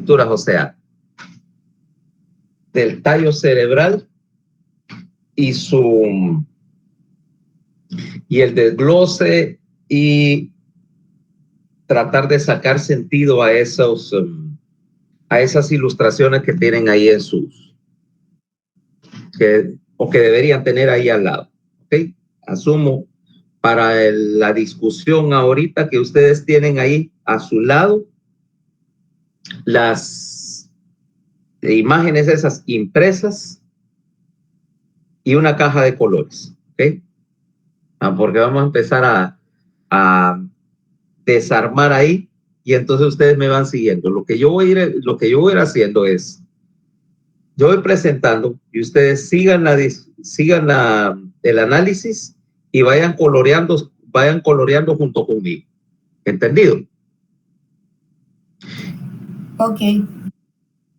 estructuras, o sea, del tallo cerebral y el desglose y tratar de sacar sentido a esas ilustraciones que tienen ahí en o que deberían tener ahí al lado. ¿Okay? Asumo para la discusión ahorita que ustedes tienen ahí a su lado las imágenes esas impresas y una caja de colores. ¿Okay? Porque vamos a empezar a desarmar ahí y entonces ustedes me van siguiendo. Lo que yo voy a ir haciendo es, yo voy presentando y ustedes sigan el análisis y vayan coloreando junto conmigo. ¿Entendido? Ok.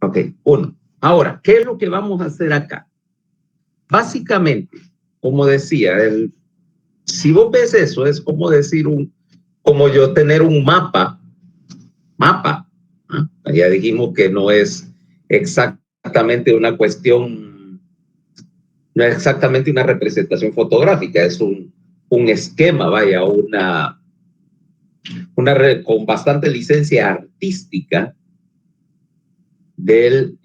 Ok, uno. Ahora, ¿qué es lo que vamos a hacer acá? Básicamente, como decía, si vos ves eso, es como decir como yo tener un mapa. Ya dijimos que no es exactamente una cuestión, no es exactamente una representación fotográfica, es un esquema, vaya, con bastante licencia artística de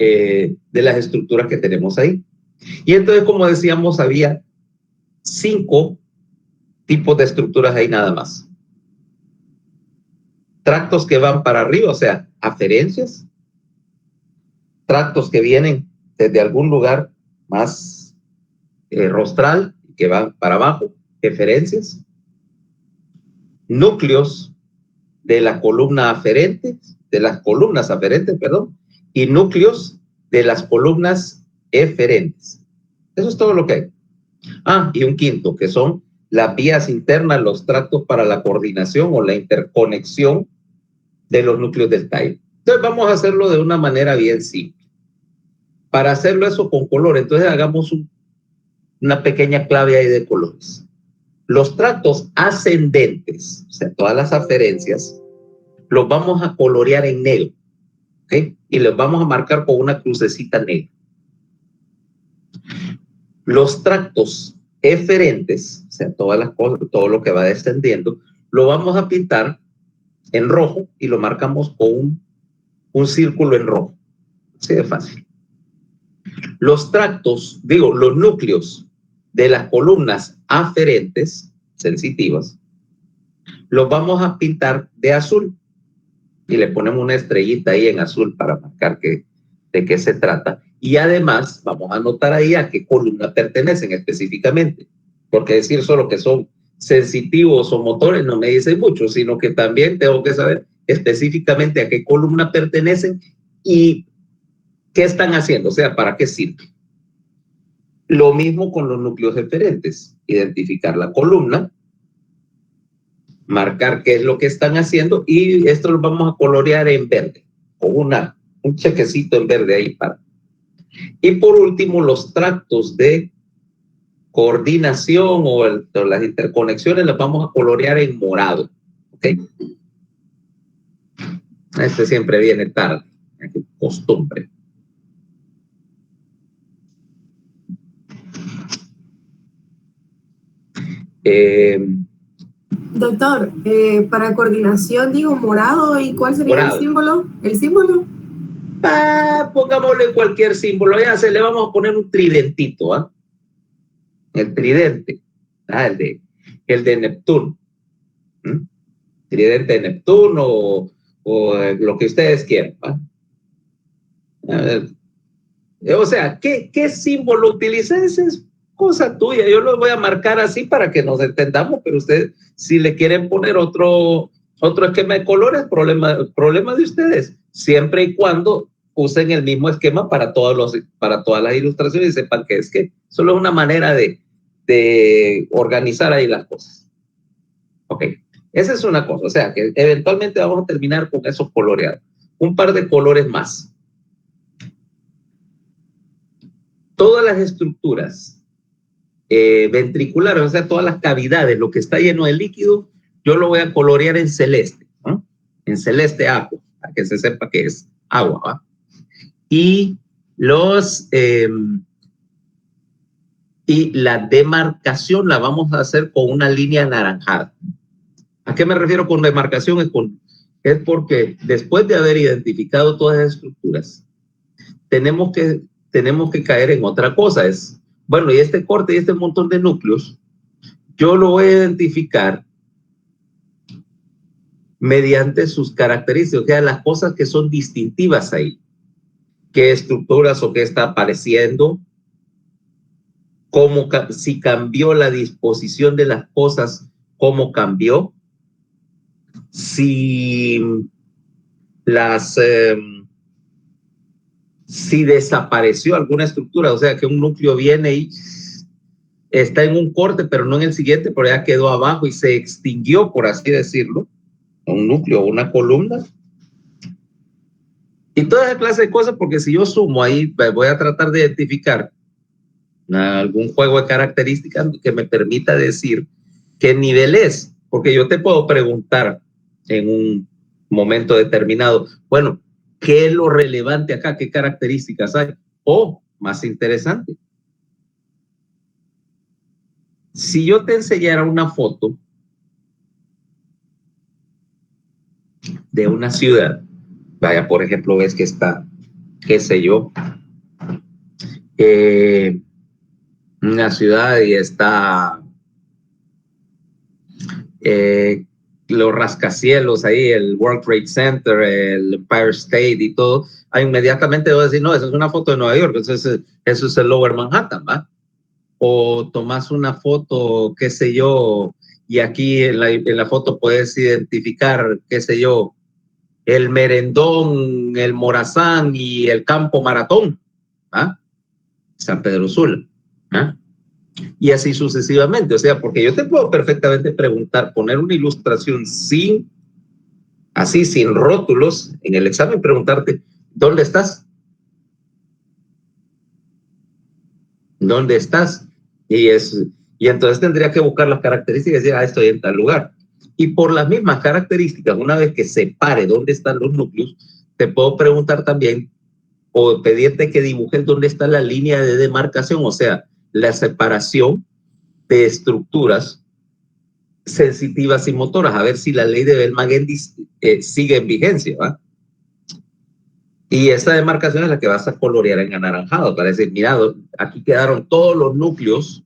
las estructuras que tenemos ahí. Y entonces, como decíamos, había 5 tipos de estructuras ahí nada más. Tractos que van para arriba, o sea, aferencias. Tractos que vienen desde algún lugar más rostral, que van para abajo, eferencias. Núcleos de la columna aferente, de las columnas aferentes, perdón, y núcleos de las columnas eferentes. Eso es todo lo que hay. Y un quinto, que son las vías internas, los tractos para la coordinación o la interconexión de los núcleos del tallo. Entonces vamos a hacerlo de una manera bien simple. Para hacerlo eso con color, entonces hagamos una pequeña clave ahí de colores. Los tractos ascendentes, o sea, todas las aferencias, los vamos a colorear en negro, ¿ok? Y los vamos a marcar con una crucecita negra. Los tractos eferentes, o sea, todas las cosas, todo lo que va descendiendo, lo vamos a pintar en rojo y lo marcamos con un círculo en rojo. Así de fácil. Los núcleos de las columnas aferentes, sensitivas, los vamos a pintar de azul y le ponemos una estrellita ahí en azul para marcar de qué se trata. Y además vamos a anotar ahí a qué columna pertenecen específicamente, porque decir solo que son sensitivos o motores no me dice mucho, sino que también tengo que saber específicamente a qué columna pertenecen y qué están haciendo, o sea, para qué sirve. Lo mismo con los núcleos eferentes, identificar la columna, marcar qué es lo que están haciendo y esto lo vamos a colorear en verde, con un chequecito en verde ahí para. Y por último, los tractos de coordinación o las interconexiones las vamos a colorear en morado. ¿Ok? Este siempre viene tarde, costumbre. Doctor, para coordinación digo morado, ¿y cuál sería morado? El símbolo? ¿El símbolo? Pongámosle cualquier símbolo, ya le vamos a poner un tridentito, el tridente, el de Neptuno. Tridente de Neptuno o lo que ustedes quieran. O sea, ¿qué símbolo utilizas? Es cosa tuya. Yo lo voy a marcar así para que nos entendamos, pero ustedes, si le quieren poner otro esquema de colores, problema de ustedes. Siempre y cuando usen el mismo esquema para todas las ilustraciones y sepan que solo es una manera de organizar ahí las cosas. Ok, esa es una cosa. O sea, que eventualmente vamos a terminar con esos coloreados. Un par de colores más. Todas las estructuras ventriculares, o sea, todas las cavidades, lo que está lleno de líquido, yo lo voy a colorear en celeste, ¿no? En celeste agua, para que se sepa que es agua, ¿va? Y y la demarcación la vamos a hacer con una línea anaranjada. ¿A qué me refiero con demarcación? Es porque después de haber identificado todas las estructuras, tenemos que caer en otra cosa. Bueno, y este corte y este montón de núcleos, yo lo voy a identificar mediante sus características, o sea, las cosas que son distintivas ahí. ¿Qué estructuras o qué está apareciendo? Si cambió la disposición de las cosas, ¿cómo cambió? Si desapareció alguna estructura, o sea, que un núcleo viene y está en un corte, pero no en el siguiente, pero ya quedó abajo y se extinguió, por así decirlo, un núcleo o una columna. Y toda esa clase de cosas, porque si yo sumo ahí, voy a tratar de identificar algún juego de características que me permita decir qué nivel es, porque yo te puedo preguntar en un momento determinado, bueno, ¿qué es lo relevante acá? ¿Qué características hay? O, más interesante, si yo te enseñara una foto de una ciudad, vaya, por ejemplo, ves que está, qué sé yo, una ciudad y está los rascacielos ahí, el World Trade Center, el Empire State y todo, inmediatamente voy a decir, no, esa es una foto de Nueva York, eso es el Lower Manhattan, ¿va? O tomas una foto, qué sé yo, y aquí en la foto puedes identificar, qué sé yo, el Merendón, el Morazán y el Campo Maratón, ¿ah? San Pedro Sula, ¿ah? Y así sucesivamente, o sea, porque yo te puedo perfectamente preguntar, poner una ilustración sin rótulos en el examen, preguntarte, ¿dónde estás? ¿Dónde estás? Y entonces tendría que buscar las características y decir, estoy en tal lugar. Y por las mismas características, una vez que separe dónde están los núcleos, te puedo preguntar también o pedirte que dibujes dónde está la línea de demarcación, o sea, la separación de estructuras sensitivas y motoras, a ver si la ley de Bell-Maguendi sigue en vigencia, ¿va? Y esa demarcación es la que vas a colorear en anaranjado para decir, mira, aquí quedaron todos los núcleos,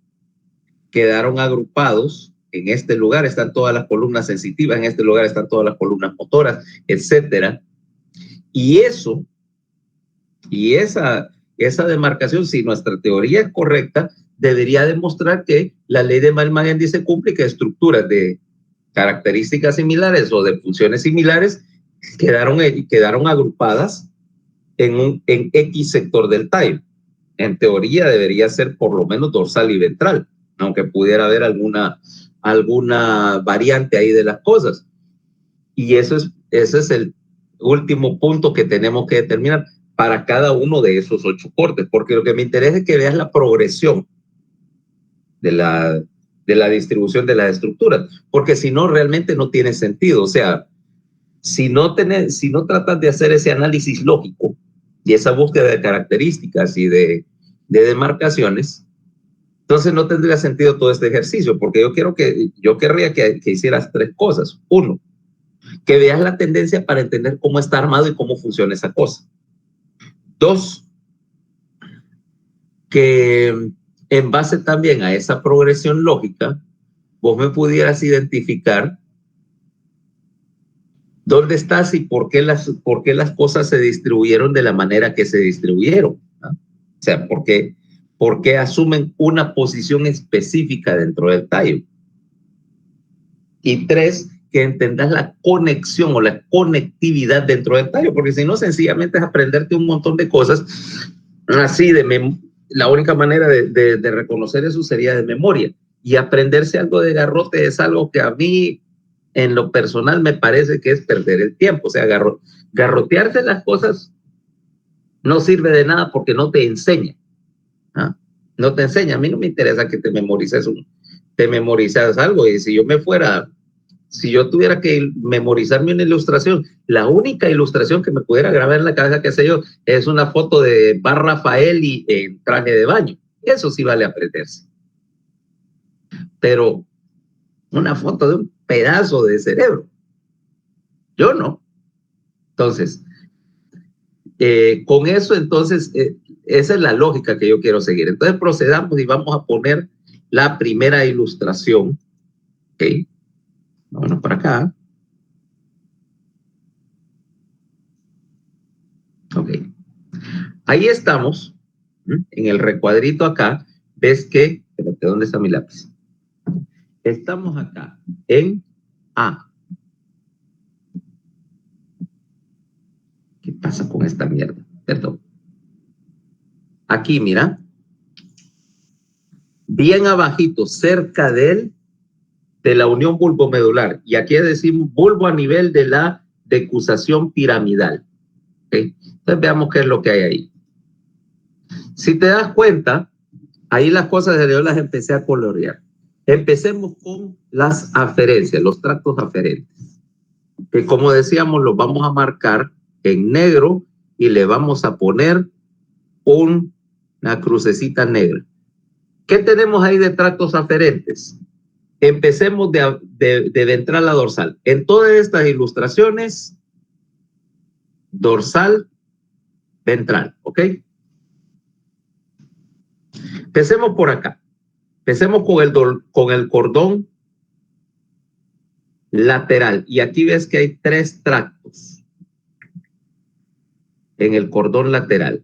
quedaron agrupados, en este lugar están todas las columnas sensitivas, en este lugar están todas las columnas motoras, etcétera. Y esa demarcación, si nuestra teoría es correcta, debería demostrar que la ley de Bell-Maguendi se cumple y que estructuras de características similares o de funciones similares quedaron agrupadas en X sector del tallo. En teoría debería ser por lo menos dorsal y ventral, aunque pudiera haber alguna variante ahí de las cosas. Y ese es el último punto que tenemos que determinar para cada uno de esos 8 cortes, porque lo que me interesa es que veas la progresión de la distribución de las estructuras, porque si no, realmente no tiene sentido. O sea, si no tratas de hacer ese análisis lógico y esa búsqueda de características y de demarcaciones, entonces no tendría sentido todo este ejercicio, porque yo querría que hicieras 3 cosas. 1, que veas la tendencia para entender cómo está armado y cómo funciona esa cosa. 2, que en base también a esa progresión lógica, vos me pudieras identificar dónde estás y por qué las cosas se distribuyeron de la manera que se distribuyeron, ¿no? O sea, ¿por qué asumen una posición específica dentro del tallo? Y 3, que entendas la conexión o la conectividad dentro del tallo, porque si no, sencillamente es aprenderte un montón de cosas así la única manera de reconocer eso sería de memoria, y aprenderse algo de garrote es algo que a mí en lo personal me parece que es perder el tiempo. O sea, garrotearse las cosas no sirve de nada porque no te enseña, ¿ah? No te enseña. A mí no me interesa que te memorices algo, y si yo me fuera si yo tuviera que memorizarme una ilustración, la única ilustración que me pudiera grabar en la cabeza, qué sé yo, es una foto de Bar Rafael y en traje de baño. Eso sí vale aprenderse. Pero una foto de un pedazo de cerebro, yo no. Entonces, con eso, entonces, esa es la lógica que yo quiero seguir. Entonces, procedamos y vamos a poner la primera ilustración. ¿Ok? Vámonos para acá. Ok. Ahí estamos, en el recuadrito acá. Ves que, espérate, ¿dónde está mi lápiz? Estamos acá, en A. ¿Qué pasa con esta mierda? Perdón. Aquí, mira. Bien abajito, cerca de la unión bulbomedular. Y aquí decimos bulbo a nivel de la decusación piramidal. ¿Okay? Entonces veamos qué es lo que hay ahí. Si te das cuenta, ahí las cosas yo las empecé a colorear. Empecemos con las aferencias, los tractos aferentes. Que como decíamos, los vamos a marcar en negro y le vamos a poner una crucecita negra. ¿Qué tenemos ahí de tractos aferentes? Empecemos de ventral a dorsal. En todas estas ilustraciones, dorsal, ventral, ¿ok? Empecemos por acá. Empecemos con el cordón lateral. Y aquí ves que hay 3 tractos en el cordón lateral.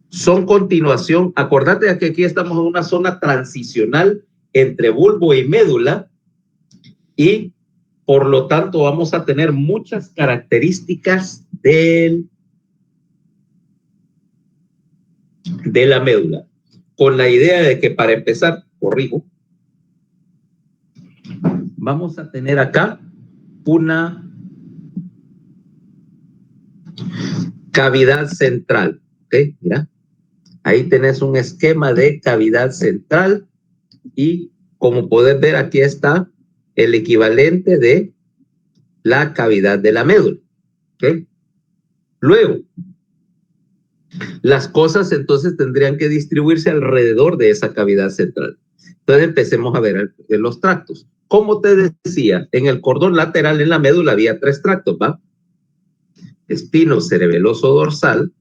Son continuación. Acordate de que aquí estamos en una zona transicional entre bulbo y médula y por lo tanto vamos a tener muchas características de la médula, con la idea de que para empezar, corrijo, vamos a tener acá una cavidad central. ¿Ok? Mira, ahí tenés un esquema de cavidad central y como puedes ver aquí está el equivalente de la cavidad de la médula. ¿Ok? Luego, las cosas entonces tendrían que distribuirse alrededor de esa cavidad central. Entonces empecemos a ver los tractos. Como te decía, en el cordón lateral en la médula había 3 tractos, ¿va? Espino cerebeloso dorsal,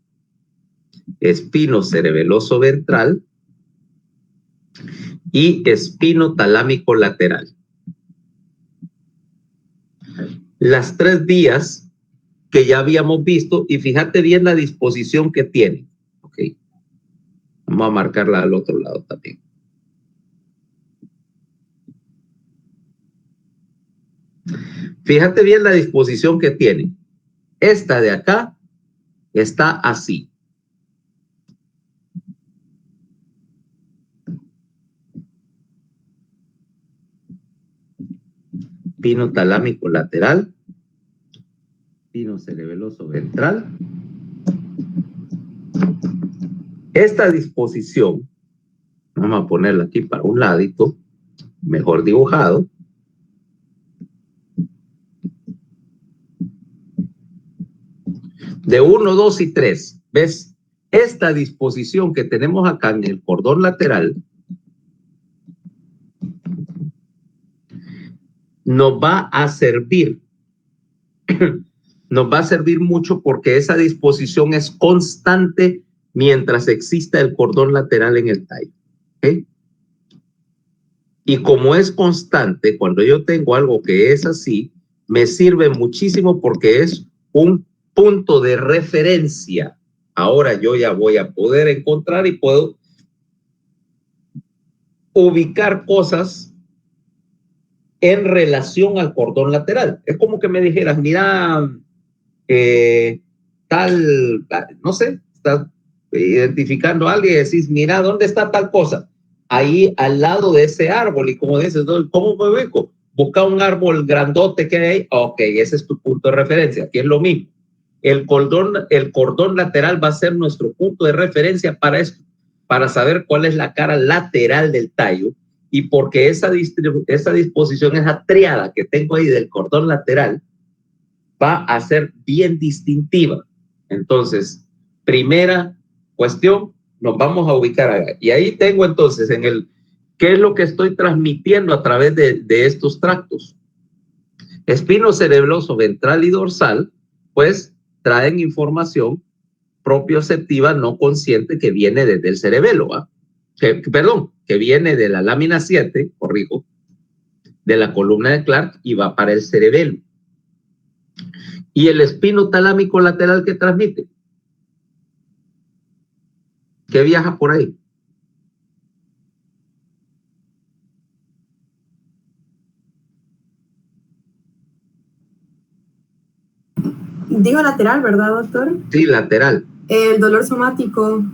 espino cerebeloso ventral y espino talámico lateral. Las 3 vías que ya habíamos visto, y fíjate bien la disposición que tienen. Ok. Vamos a marcarla al otro lado también. Fíjate bien la disposición que tienen. Esta de acá está así. Espino talámico lateral, espino cerebeloso ventral. Esta disposición, vamos a ponerla aquí para un ladito, mejor dibujado. De 1, 2 y 3, ¿ves? Esta disposición que tenemos acá en el cordón lateral nos va a servir mucho porque esa disposición es constante mientras exista el cordón lateral en el tallo. ¿Okay? Y como es constante, cuando yo tengo algo que es así, me sirve muchísimo porque es un punto de referencia. Ahora yo ya voy a poder encontrar y puedo ubicar cosas en relación al cordón lateral. Es como que me dijeras, mira, tal, no sé, estás identificando a alguien y decís, mira, ¿dónde está tal cosa? Ahí al lado de ese árbol. Y como dices, ¿cómo me ubico? Busca un árbol grandote que hay ahí. Ok, ese es tu punto de referencia. Aquí es lo mismo. El cordón lateral va a ser nuestro punto de referencia para esto, para saber cuál es la cara lateral del tallo. y porque esa disposición, esa triada que tengo ahí del cordón lateral, va a ser bien distintiva. Entonces, primera cuestión, nos vamos a ubicar acá. Y ahí tengo entonces en el, ¿qué es lo que estoy transmitiendo a través de estos tractos? Espino cerebroso ventral y dorsal, pues traen información propioceptiva no consciente que viene desde el cerebelo, ¿va? Que viene de la lámina 7, corrijo, de la columna de Clark y va para el cerebelo. Y el espino talámico lateral que transmite, que viaja por ahí. Digo lateral, ¿verdad, doctor? Sí, lateral. El dolor somático,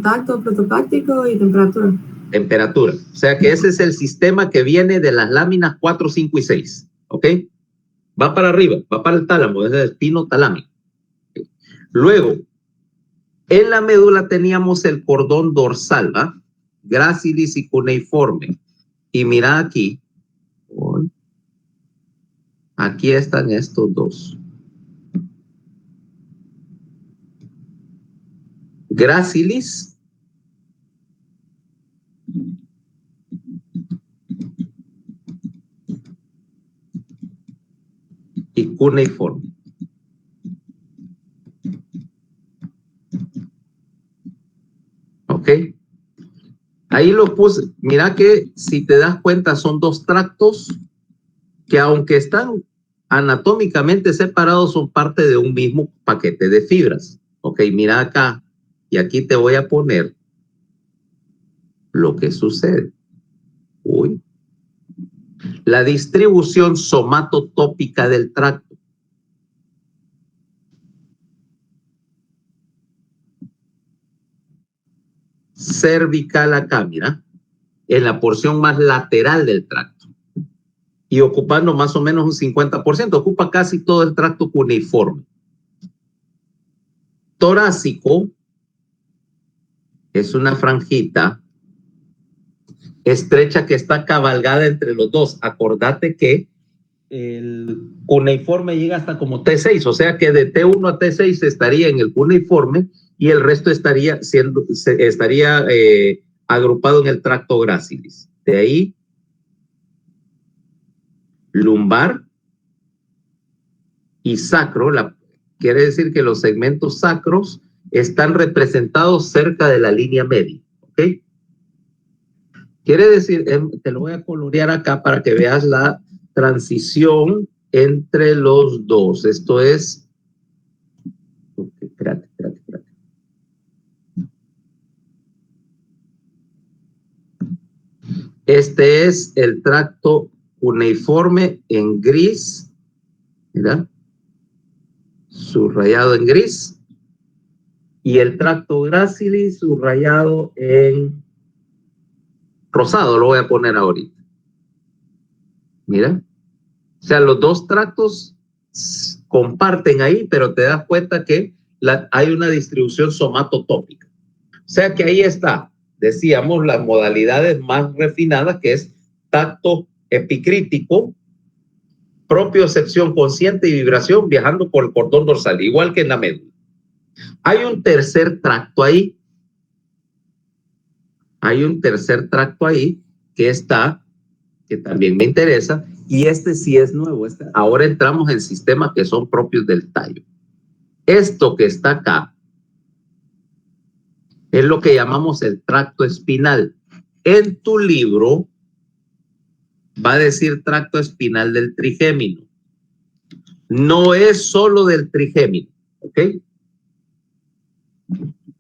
tacto, prototáctico y temperatura. Temperatura. O sea que ese es el sistema que viene de las láminas 4, 5 y 6. ¿Ok? Va para arriba, va para el tálamo, es el espino talámico. Luego, en la médula teníamos el cordón dorsal, ¿va? Gracilis y cuneiforme. Y mira aquí. Aquí están estos dos. Gracilis y cuneiforme. ¿Ok? Ahí lo puse. Mira que si te das cuenta son dos tractos que aunque están anatómicamente separados son parte de un mismo paquete de fibras. Ok, mira acá y aquí te voy a poner lo que sucede. Uy. La distribución somatotópica del tracto. Cervical acá, mira, en la porción más lateral del tracto y ocupando más o menos un 50%, ocupa casi todo el tracto cuneiforme. Torácico es una franjita estrecha que está cabalgada entre los dos. Acordate que el cuneiforme llega hasta como T6, o sea que de T1 a T6 estaría en el cuneiforme y el resto estaría agrupado en el tracto gracilis. De ahí, lumbar y sacro, quiere decir que los segmentos sacros están representados cerca de la línea media, ¿ok? Quiere decir, te lo voy a colorear acá para que veas la transición entre los dos. Esto es, espérate. Este es el tracto cuneiforme en gris, mira, subrayado en gris, y el tracto gracilis subrayado en rosado, lo voy a poner ahorita. Mira, o sea, los dos tractos comparten ahí, pero te das cuenta que hay una distribución somatotópica. O sea que ahí está, decíamos, las modalidades más refinadas, que es tacto epicrítico, propiocepción consciente y vibración viajando por el cordón dorsal, igual que en la médula. Hay un tercer tracto ahí. Que está, que también me interesa, y este sí es nuevo. Ahora entramos en sistemas que son propios del tallo. Esto que está acá es lo que llamamos el tracto espinal. En tu libro va a decir tracto espinal del trigémino. No es solo del trigémino, ¿ok?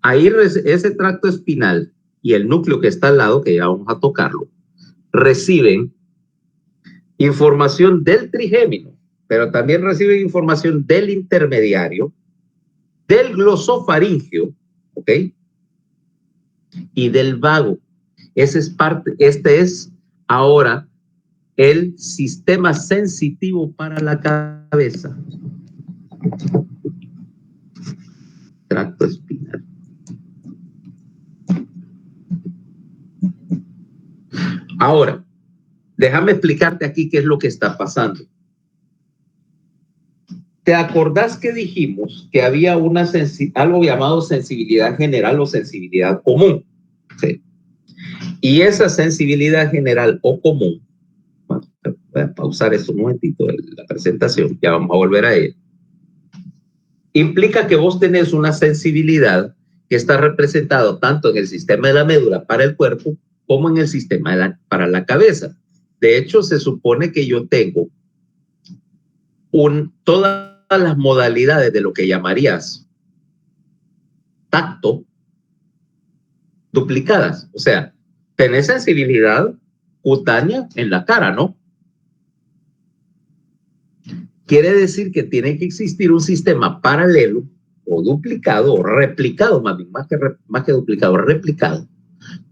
Ahí ese tracto espinal y el núcleo que está al lado, que ya vamos a tocarlo, reciben información del trigémino, pero también reciben información del intermediario, del glosofaringio, ¿ok? Y del vago. Este es ahora el sistema sensitivo para la cabeza. Tracto espinal. Ahora, déjame explicarte aquí qué es lo que está pasando. ¿Te acordás que dijimos que había algo llamado sensibilidad general o sensibilidad común? Sí. Y esa sensibilidad general o común, bueno, voy a pausar eso un momentito de la presentación, ya vamos a volver a ella, implica que vos tenés una sensibilidad que está representada tanto en el sistema de la médula para el cuerpo como en el sistema para la cabeza. De hecho, se supone que yo tengo todas las modalidades de lo que llamarías tacto duplicadas. O sea, tenés sensibilidad cutánea en la cara, ¿no? Quiere decir que tiene que existir un sistema paralelo o duplicado o replicado, más que duplicado, replicado,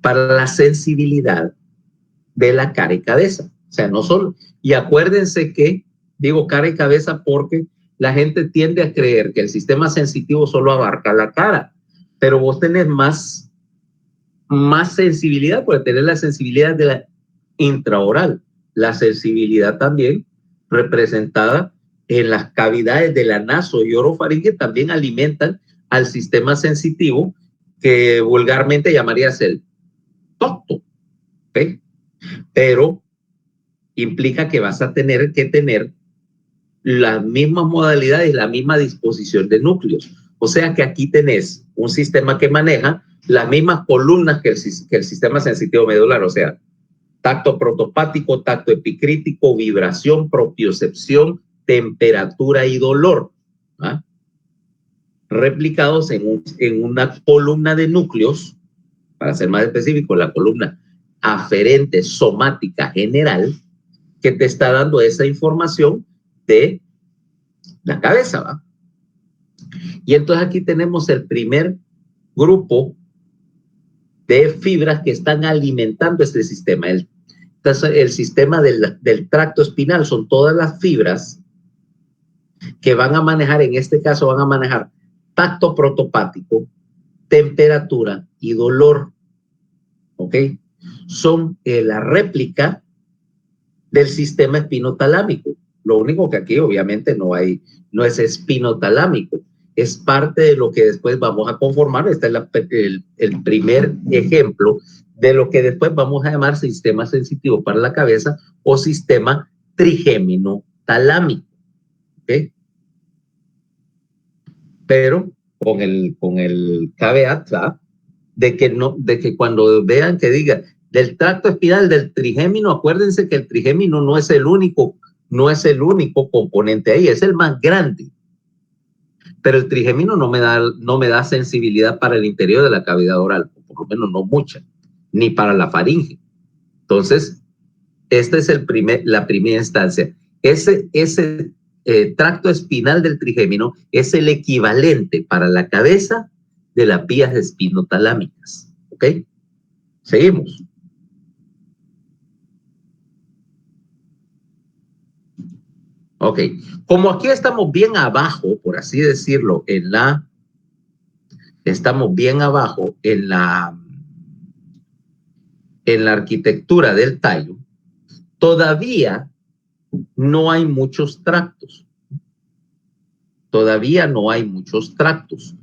para la sensibilidad de la cara y cabeza. O sea, no solo, y acuérdense que digo cara y cabeza porque la gente tiende a creer que el sistema sensitivo solo abarca la cara, pero vos tenés más sensibilidad, porque tenés la sensibilidad de la intraoral, la sensibilidad también representada en las cavidades de la naso y orofaringe también alimentan al sistema sensitivo que vulgarmente llamarías el tacto, ¿okay? Pero implica que vas a tener que tener las mismas modalidades y la misma disposición de núcleos. O sea que aquí tenés un sistema que maneja las mismas columnas que el sistema sensitivo medular, o sea, tacto protopático, tacto epicrítico, vibración, propiocepción, temperatura y dolor, ¿ah? Replicados en una columna de núcleos, para ser más específico, la columna aferente somática general, que te está dando esa información de la cabeza, ¿va? Y entonces aquí tenemos el primer grupo de fibras que están alimentando este sistema. El sistema del tracto espinal son todas las fibras que van a manejar, en este caso van a manejar tacto protopático, temperatura y dolor, ¿ok? Son la réplica del sistema espinotalámico. Lo único que aquí obviamente no es espinotalámico, es parte de lo que después vamos a conformar. Este es el primer ejemplo de lo que después vamos a llamar sistema sensitivo para la cabeza o sistema trigémino talámico, ¿ok? Pero con el caveat, ¿verdad? de que cuando vean que diga del tracto espinal del trigémino, acuérdense que el trigémino no es el único componente ahí, es el más grande. Pero el trigémino no me da sensibilidad para el interior de la cavidad oral, por lo menos no mucha, ni para la faringe. Entonces, esta es la primera instancia. Ese tracto espinal del trigémino es el equivalente para la cabeza de las vías espinotalámicas. ¿Ok? Seguimos. Ok. Como aquí estamos bien abajo, por así decirlo, estamos bien abajo en la arquitectura del tallo, todavía no hay muchos tractos. Todavía no hay muchos tractos.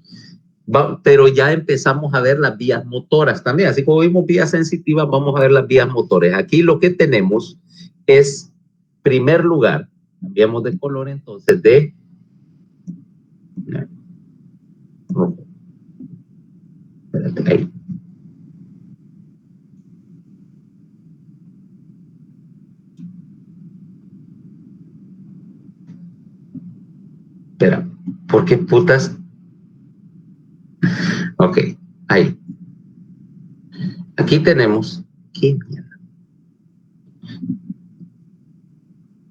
Pero ya empezamos a ver las vías motoras también. Así como vimos vías sensitivas, vamos a ver las vías motores. Aquí lo que tenemos es, primer lugar, cambiamos de color entonces de rojo. Espérate, ahí. Espera, ¿por qué putas? Ok, ahí. Aquí tenemos, ¿qué mierda?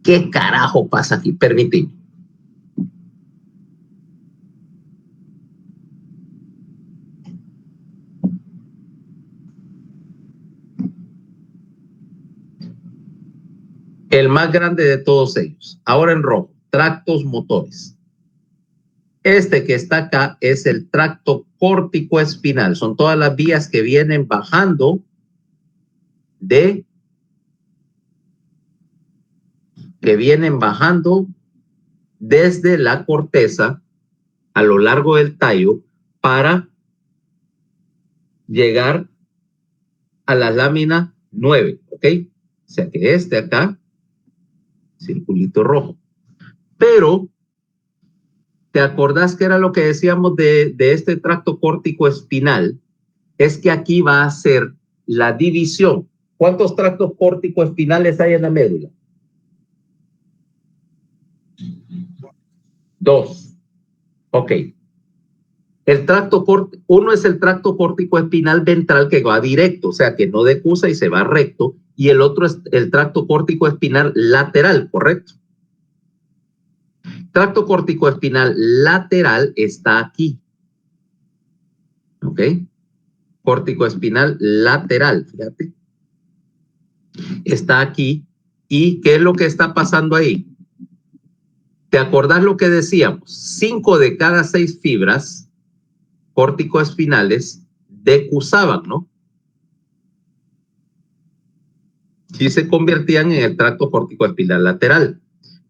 ¿Qué carajo pasa aquí? Permíteme. El más grande de todos ellos. Ahora en rojo, tractos motores. Este que está acá es el tracto córtico espinal. Son todas las vías que vienen bajando de que vienen bajando desde la corteza a lo largo del tallo para llegar a la lámina 9, ¿ok? O sea que acá, circulito rojo. Pero, ¿te acordás que era lo que decíamos de este tracto córtico espinal? Es que aquí va a ser la división. ¿Cuántos tractos córtico espinales hay en la médula? 2. Ok. Uno es el tracto córtico espinal ventral que va directo, o sea que no decusa y se va recto, y el otro es el tracto córtico espinal lateral, ¿correcto? Tracto córtico espinal lateral está aquí. ¿Ok? Córtico espinal lateral, fíjate. Está aquí. ¿Y qué es lo que está pasando ahí? ¿Te acordás lo que decíamos? 5 de cada 6 fibras córtico-espinales decusaban, ¿no? Sí se convertían en el tracto córtico-espinal lateral.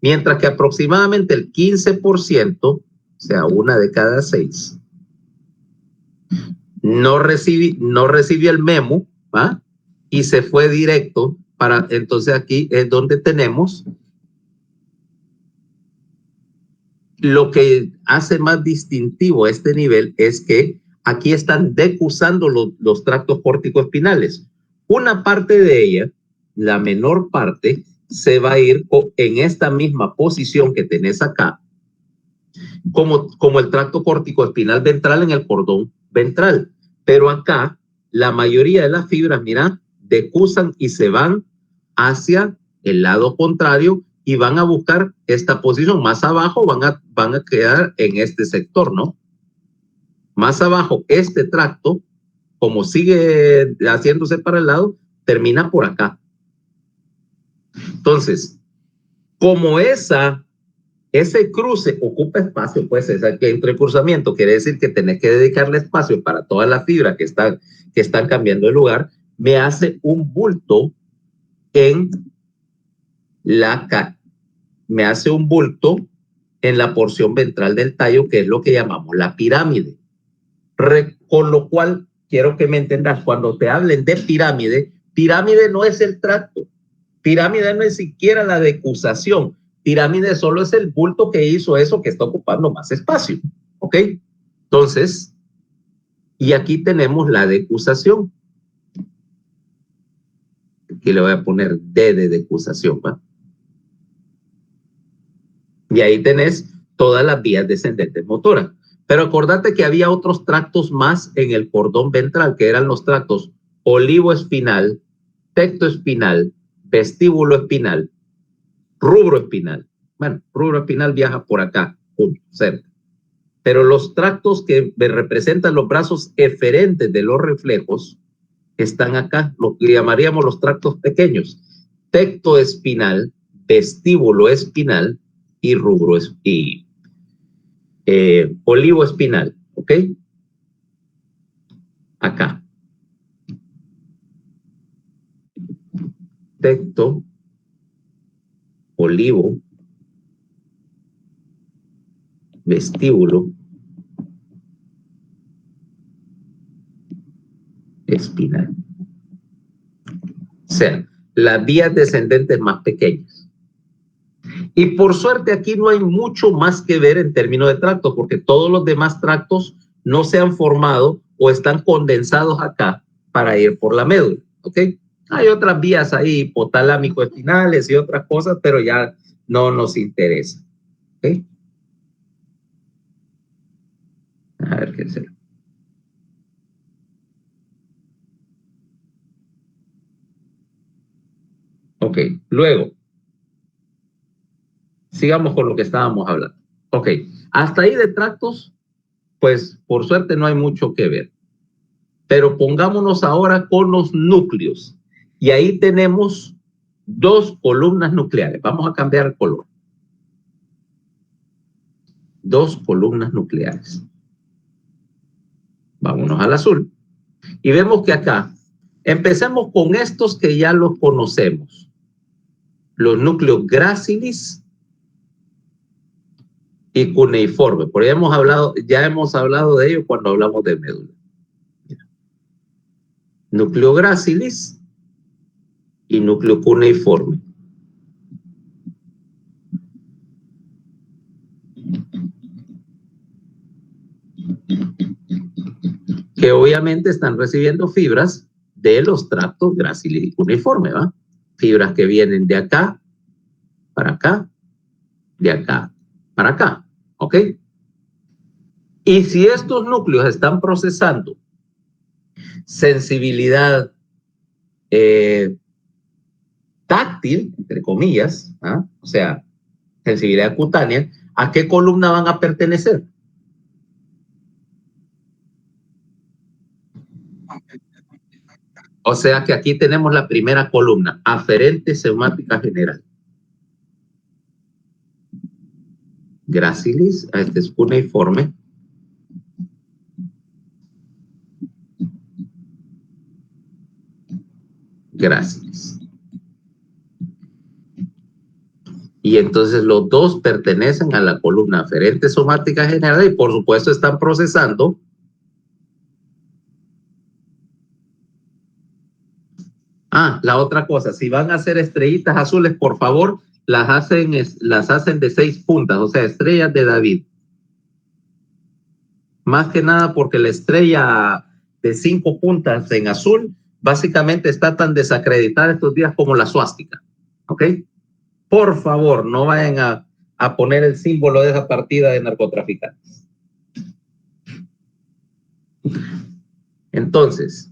Mientras que aproximadamente el 15%, o sea, 1 de cada 6, no recibió el memo, ¿va? Y se fue directo para, entonces aquí es donde tenemos lo que hace más distintivo este nivel es que aquí están decusando los tractos córtico-espinales. Una parte de ella, la menor parte, se va a ir en esta misma posición que tenés acá, como el tracto córtico-espinal ventral en el cordón ventral. Pero acá, la mayoría de las fibras, mira, decusan y se van hacia el lado contrario y van a buscar esta posición. Más abajo van a quedar en este sector, ¿no? Más abajo, este tracto, como sigue haciéndose para el lado, termina por acá. Entonces, como ese cruce ocupa espacio, pues ese entrecruzamiento quiere decir que tenés que dedicarle espacio para todas las fibras que están cambiando de lugar, me hace un bulto en me hace un bulto en la porción ventral del tallo, que es lo que llamamos la pirámide. Con lo cual, quiero que me entendas, cuando te hablen de pirámide, pirámide no es el tracto, pirámide no es siquiera la decusación, pirámide solo es el bulto que hizo eso que está ocupando más espacio, ¿ok? Entonces, y aquí tenemos la decusación. Aquí le voy a poner D de decusación, ¿va? Y ahí tenés todas las vías descendentes motoras. Pero acordate que había otros tractos más en el cordón ventral, que eran los tractos olivoespinal, tectoespinal, vestíbulo espinal, rubro espinal. Bueno, rubro espinal viaja por acá, cerca. Pero los tractos que representan los brazos eferentes de los reflejos están acá, lo que llamaríamos los tractos pequeños. Tectoespinal, vestíbulo espinal y rubro y olivo espinal, ¿ok? Acá. Tecto, olivo, vestíbulo, espinal. O sea, las vías descendentes más pequeñas. Y por suerte aquí no hay mucho más que ver en términos de tractos, porque todos los demás tractos no se han formado o están condensados acá para ir por la médula, ¿ok? Hay otras vías ahí, hipotalámico-espinales y otras cosas, pero ya no nos interesa, ¿ok? A ver qué será. Ok, luego, sigamos con lo que estábamos hablando. Ok, hasta ahí de tractos, pues por suerte no hay mucho que ver. Pero pongámonos ahora con los núcleos. Y ahí tenemos 2 columnas nucleares. Vamos a cambiar el color. 2 columnas nucleares. Vámonos al azul. Y vemos que acá, empecemos con estos que ya los conocemos. los núcleos gracilis y cuneiforme. Por ahí ya hemos hablado de ello cuando hablamos de médula. Núcleo gracilis y núcleo cuneiforme. Que obviamente están recibiendo fibras de los tractos gracilis y cuneiforme, ¿va? Fibras que vienen de acá para acá, de acá para acá, ¿ok? Y si estos núcleos están procesando sensibilidad táctil, entre comillas, ¿ah? O sea, sensibilidad cutánea, ¿a qué columna van a pertenecer? O sea que aquí tenemos la primera columna, aferente semática general. Gracilis, este es cuneiforme. Gracilis. Y entonces los dos pertenecen a la columna aferente somática general y por supuesto están procesando la otra cosa, si van a hacer estrellitas azules, por favor, las hacen de 6 puntas, o sea, estrellas de David. Más que nada porque la estrella de 5 puntas en azul básicamente está tan desacreditada estos días como la suástica, ¿ok? Por favor, no vayan a poner el símbolo de esa partida de narcotraficantes. Entonces,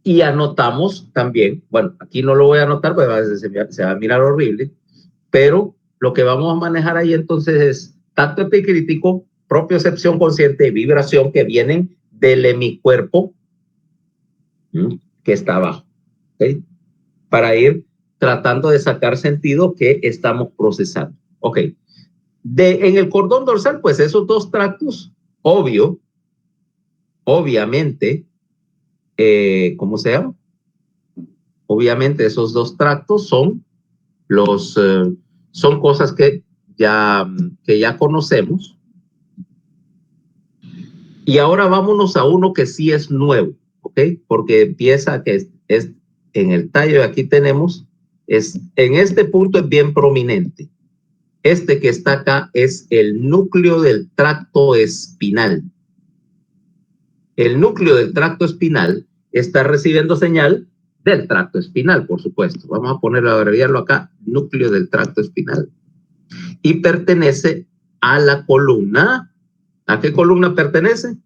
y anotamos también, bueno, aquí no lo voy a anotar porque a veces se va a mirar horrible, pero lo que vamos a manejar ahí entonces es tacto epicrítico, propiocepción consciente y vibración que vienen del hemicuerpo que está abajo, ¿okay? Para ir tratando de sacar sentido que estamos procesando. Ok. En el cordón dorsal, pues esos dos tractos, obviamente, ¿cómo se llama? Obviamente esos dos tractos son son cosas que ya conocemos. Y ahora vámonos a uno que sí es nuevo, ¿ok? Porque empieza que es en el tallo, aquí tenemos, en este punto es bien prominente. Este que está acá es el núcleo del tracto espinal. El núcleo del tracto espinal está recibiendo señal del tracto espinal, por supuesto. Vamos a ponerlo, a abreviarlo acá, núcleo del tracto espinal. Y pertenece a la columna. ¿A qué columna pertenece?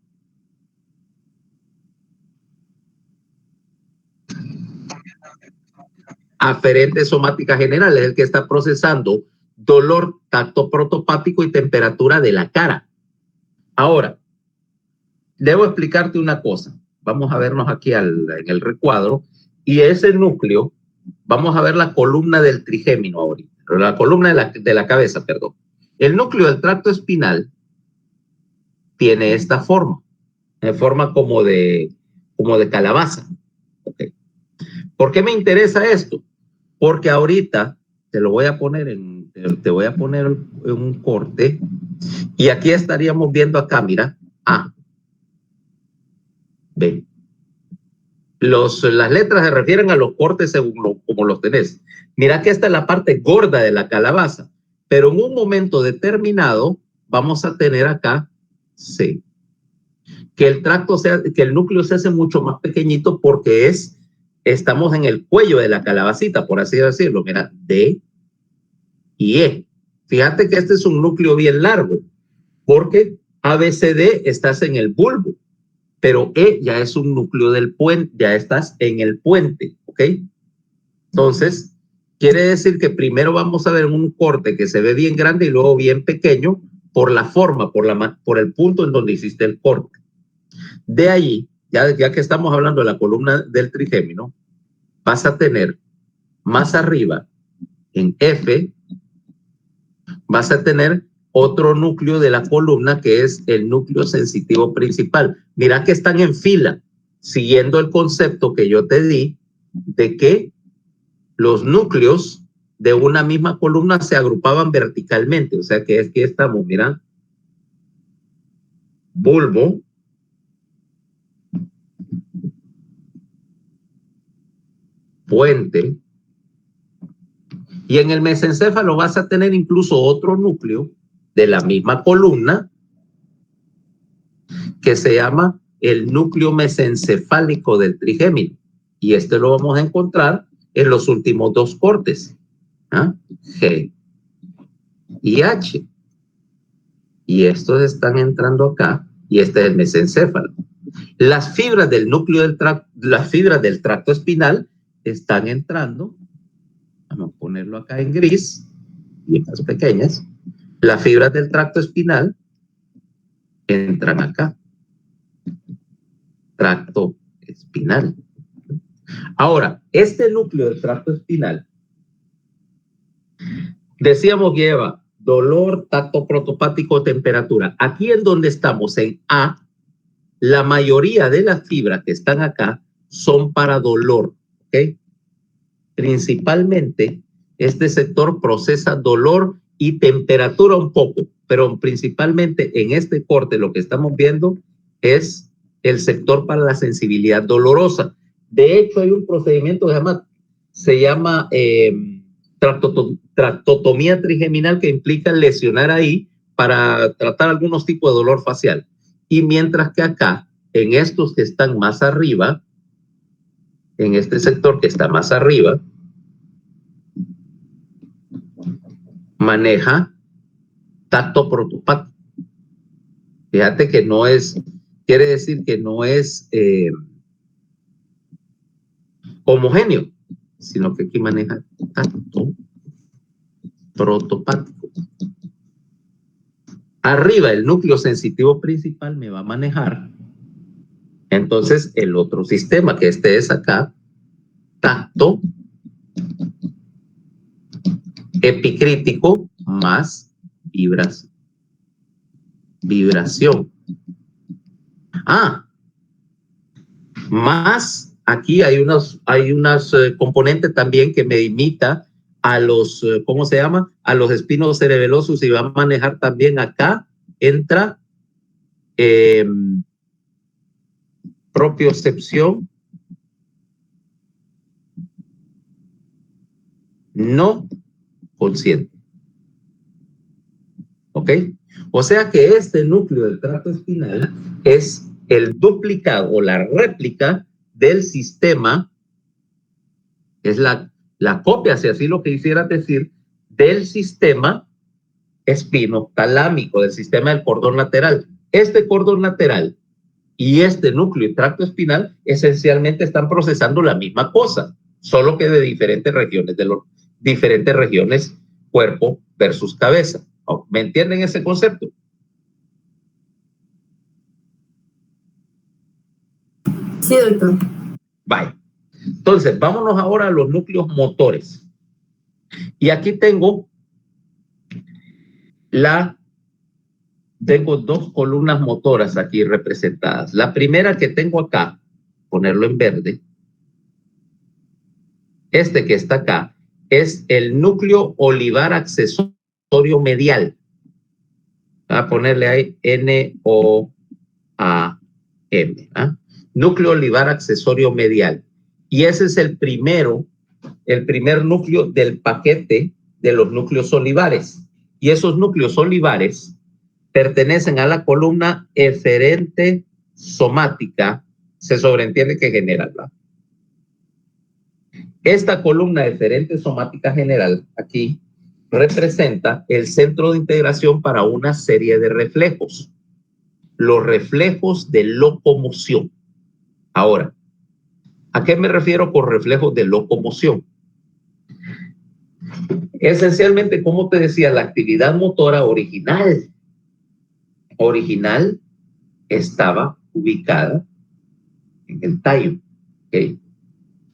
Aferente somática general, es el que está procesando dolor, tacto protopático y temperatura de la cara. Ahora, debo explicarte una cosa. Vamos a vernos aquí en el recuadro. Y ese núcleo, vamos a ver la columna del trigémino ahorita, la columna de la cabeza, perdón. El núcleo del tracto espinal tiene esta forma, forma como de calabaza. Okay. ¿Por qué me interesa esto? Porque ahorita te voy a poner en un corte y aquí estaríamos viendo acá, mira, B. Las letras se refieren a los cortes según como los tenés. Mira que esta es la parte gorda de la calabaza, pero en un momento determinado vamos a tener acá C. Que el núcleo se hace mucho más pequeñito porque estamos en el cuello de la calabacita, por así decirlo. Mira, D y E. Fíjate que este es un núcleo bien largo, porque ABCD estás en el bulbo, pero E ya es un núcleo del puente, ya estás en el puente, ¿ok? Entonces, quiere decir que primero vamos a ver un corte que se ve bien grande y luego bien pequeño por la forma, por el punto en donde hiciste el corte. De ahí, ya que estamos hablando de la columna del trigémino, vas a tener más arriba, en F, vas a tener otro núcleo de la columna que es el núcleo sensitivo principal. Mira que están en fila, siguiendo el concepto que yo te di de que los núcleos de una misma columna se agrupaban verticalmente. O sea que aquí estamos, mira, bulbo, puente, y en el mesencéfalo vas a tener incluso otro núcleo de la misma columna que se llama el núcleo mesencefálico del trigémino. Y este lo vamos a encontrar en los últimos dos cortes, ¿ah? G y H. Y estos están entrando acá, y este es el mesencéfalo. Las fibras del núcleo del tracto, las fibras del tracto espinal están entrando, vamos a ponerlo acá en gris, y más pequeñas. Las fibras del tracto espinal entran acá. Tracto espinal. Ahora, este núcleo del tracto espinal, decíamos que lleva dolor, tacto protopático, temperatura. Aquí en donde estamos, en A, la mayoría de las fibras que están acá son para dolor, ¿ok? Principalmente, este sector procesa dolor y temperatura un poco, pero principalmente en este corte lo que estamos viendo es el sector para la sensibilidad dolorosa. De hecho, hay un procedimiento que se llama tractotomía trigeminal, que implica lesionar ahí para tratar algunos tipos de dolor facial. Y mientras que acá, en estos que están más arriba, en este sector que está más arriba, maneja tacto protopático. Fíjate que no es, quiere decir que no es homogéneo, sino que aquí maneja tacto protopático. Arriba, el núcleo sensitivo principal me va a manejar entonces el otro sistema, que este es acá, tacto epicrítico más vibración. Más aquí hay unas componentes también que me imita a los, ¿cómo se llama? A los espinos cerebelosos, y va a manejar también acá, entra propiocepción no consciente. ¿Ok? O sea que este núcleo del tracto espinal es el duplicado o la réplica del sistema, es la copia, si así lo que quisieras decir, del sistema espinotalámico, del sistema del cordón lateral. Este cordón lateral y este núcleo y tracto espinal esencialmente están procesando la misma cosa, solo que de diferentes regiones, cuerpo versus cabeza. ¿Me entienden ese concepto? Sí, doctor. Bye. Entonces, vámonos ahora a los núcleos motores. Y aquí tengo dos columnas motoras aquí representadas. La primera que tengo acá, ponerlo en verde, este que está acá, es el núcleo olivar accesorio medial. Voy a ponerle ahí NOAM. Núcleo olivar accesorio medial. Y ese es el primer núcleo del paquete de los núcleos olivares. Y esos núcleos olivares pertenecen a la columna eferente somática, se sobreentiende que general, ¿verdad? Esta columna eferente somática general aquí representa el centro de integración para una serie de reflejos, los reflejos de locomoción. Ahora, ¿a qué me refiero con reflejos de locomoción? Esencialmente, como te decía, la actividad motora original estaba ubicada en el tallo. ¿Okay?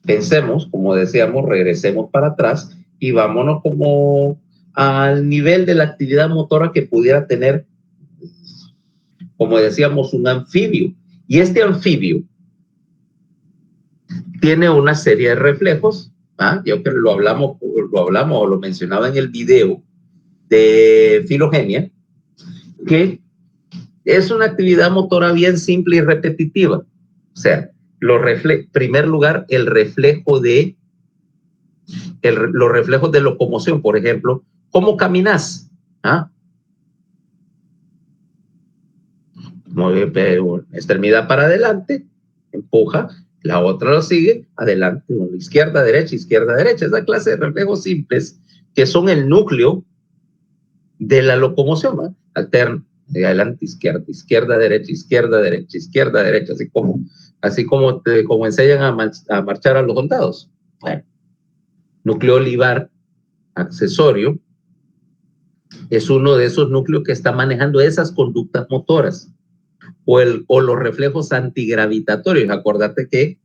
Pensemos, como decíamos, regresemos para atrás y vámonos como al nivel de la actividad motora que pudiera tener, como decíamos, un anfibio. Y este anfibio tiene una serie de reflejos Yo creo que lo hablamos o lo mencionaba en el video de filogenia, que es una actividad motora bien simple y repetitiva. O sea, primer lugar, los reflejos de locomoción, por ejemplo, ¿cómo caminas? Extremidad para adelante, empuja, la otra lo sigue, adelante, izquierda, derecha, esa clase de reflejos simples que son el núcleo de la locomoción, alterna, de adelante, izquierda, derecha, así como enseñan a marchar a los soldados. Bueno, núcleo olivar accesorio es uno de esos núcleos que está manejando esas conductas motoras o los reflejos antigravitatorios. Acordate que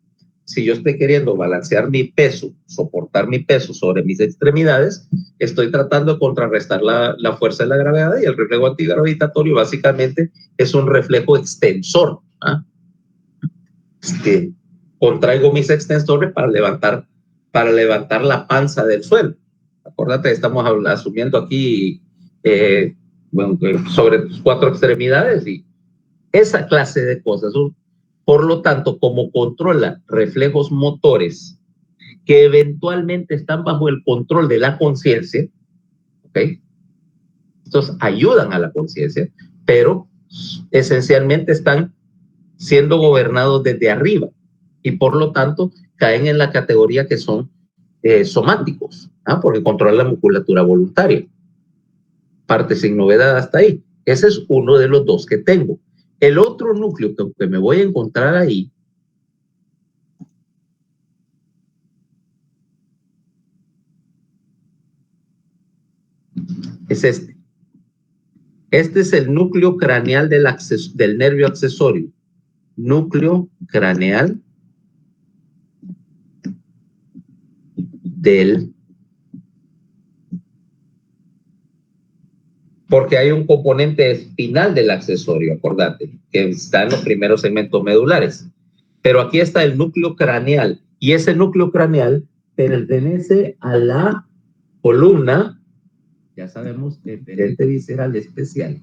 si yo estoy queriendo balancear mi peso, soportar mi peso sobre mis extremidades, estoy tratando de contrarrestar la fuerza de la gravedad, y el reflejo antigravitatorio básicamente es un reflejo extensor. Contraigo mis extensores para levantar la panza del suelo. Acordate, estamos asumiendo aquí sobre tus 4 extremidades y esa clase de cosas. Por lo tanto, como controla reflejos motores que eventualmente están bajo el control de la conciencia, ¿ok? Estos ayudan a la conciencia, pero esencialmente están siendo gobernados desde arriba y por lo tanto caen en la categoría que son somáticos, porque controlan la musculatura voluntaria. Parte sin novedad hasta ahí. Ese es uno de los 2 que tengo. El otro núcleo que me voy a encontrar ahí es este. Este es el núcleo craneal del nervio accesorio. Núcleo craneal porque hay un componente espinal del accesorio, acordate, que está en los primeros segmentos medulares. Pero aquí está el núcleo craneal, y ese núcleo craneal pertenece a la columna, ya sabemos, deferente visceral especial.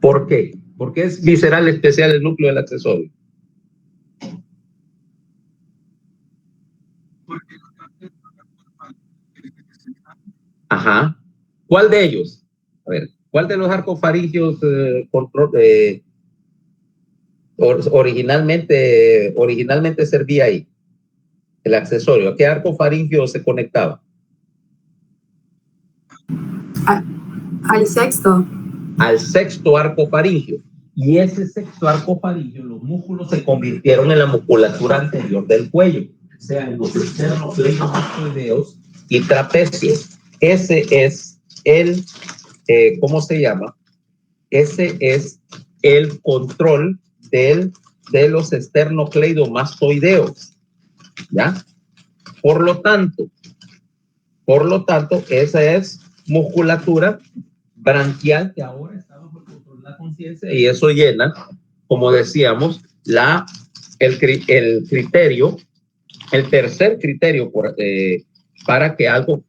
¿Por qué? ¿Por qué es visceral especial el núcleo del accesorio? Ajá. ¿Cuál de ellos? A ver, ¿cuál de los arcofaringios originalmente servía ahí? El accesorio. ¿A qué arcofaringio se conectaba? Al sexto. Al sexto arcofaringio. Y ese sexto arcofaringio, los músculos se convirtieron en la musculatura anterior del cuello, o sea, en los esternocleidomastoideos y trapecios. Ese es el, ¿cómo se llama? Ese es el control de los esternocleidomastoideos, ¿ya? Por lo tanto, esa es musculatura branquial que ahora está bajo el control de la conciencia, y eso llena, como decíamos, el criterio, el tercer criterio para que algo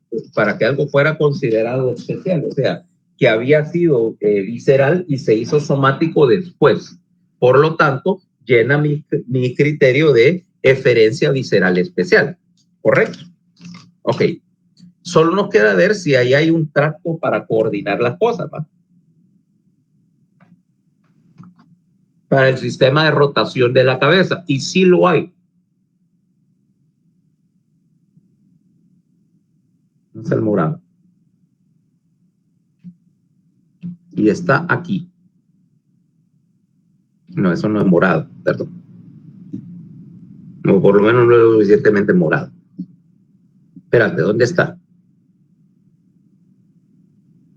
fuera considerado especial, o sea, que había sido visceral y se hizo somático después. Por lo tanto, llena mi criterio de eferencia visceral especial. ¿Correcto? Ok. Solo nos queda ver si ahí hay un tracto para coordinar las cosas, ¿va? Para el sistema de rotación de la cabeza. Y sí lo hay. Es el morado. Y está aquí. No, eso no es morado, perdón. O por lo menos no es lo suficientemente morado. Espérate, ¿dónde está?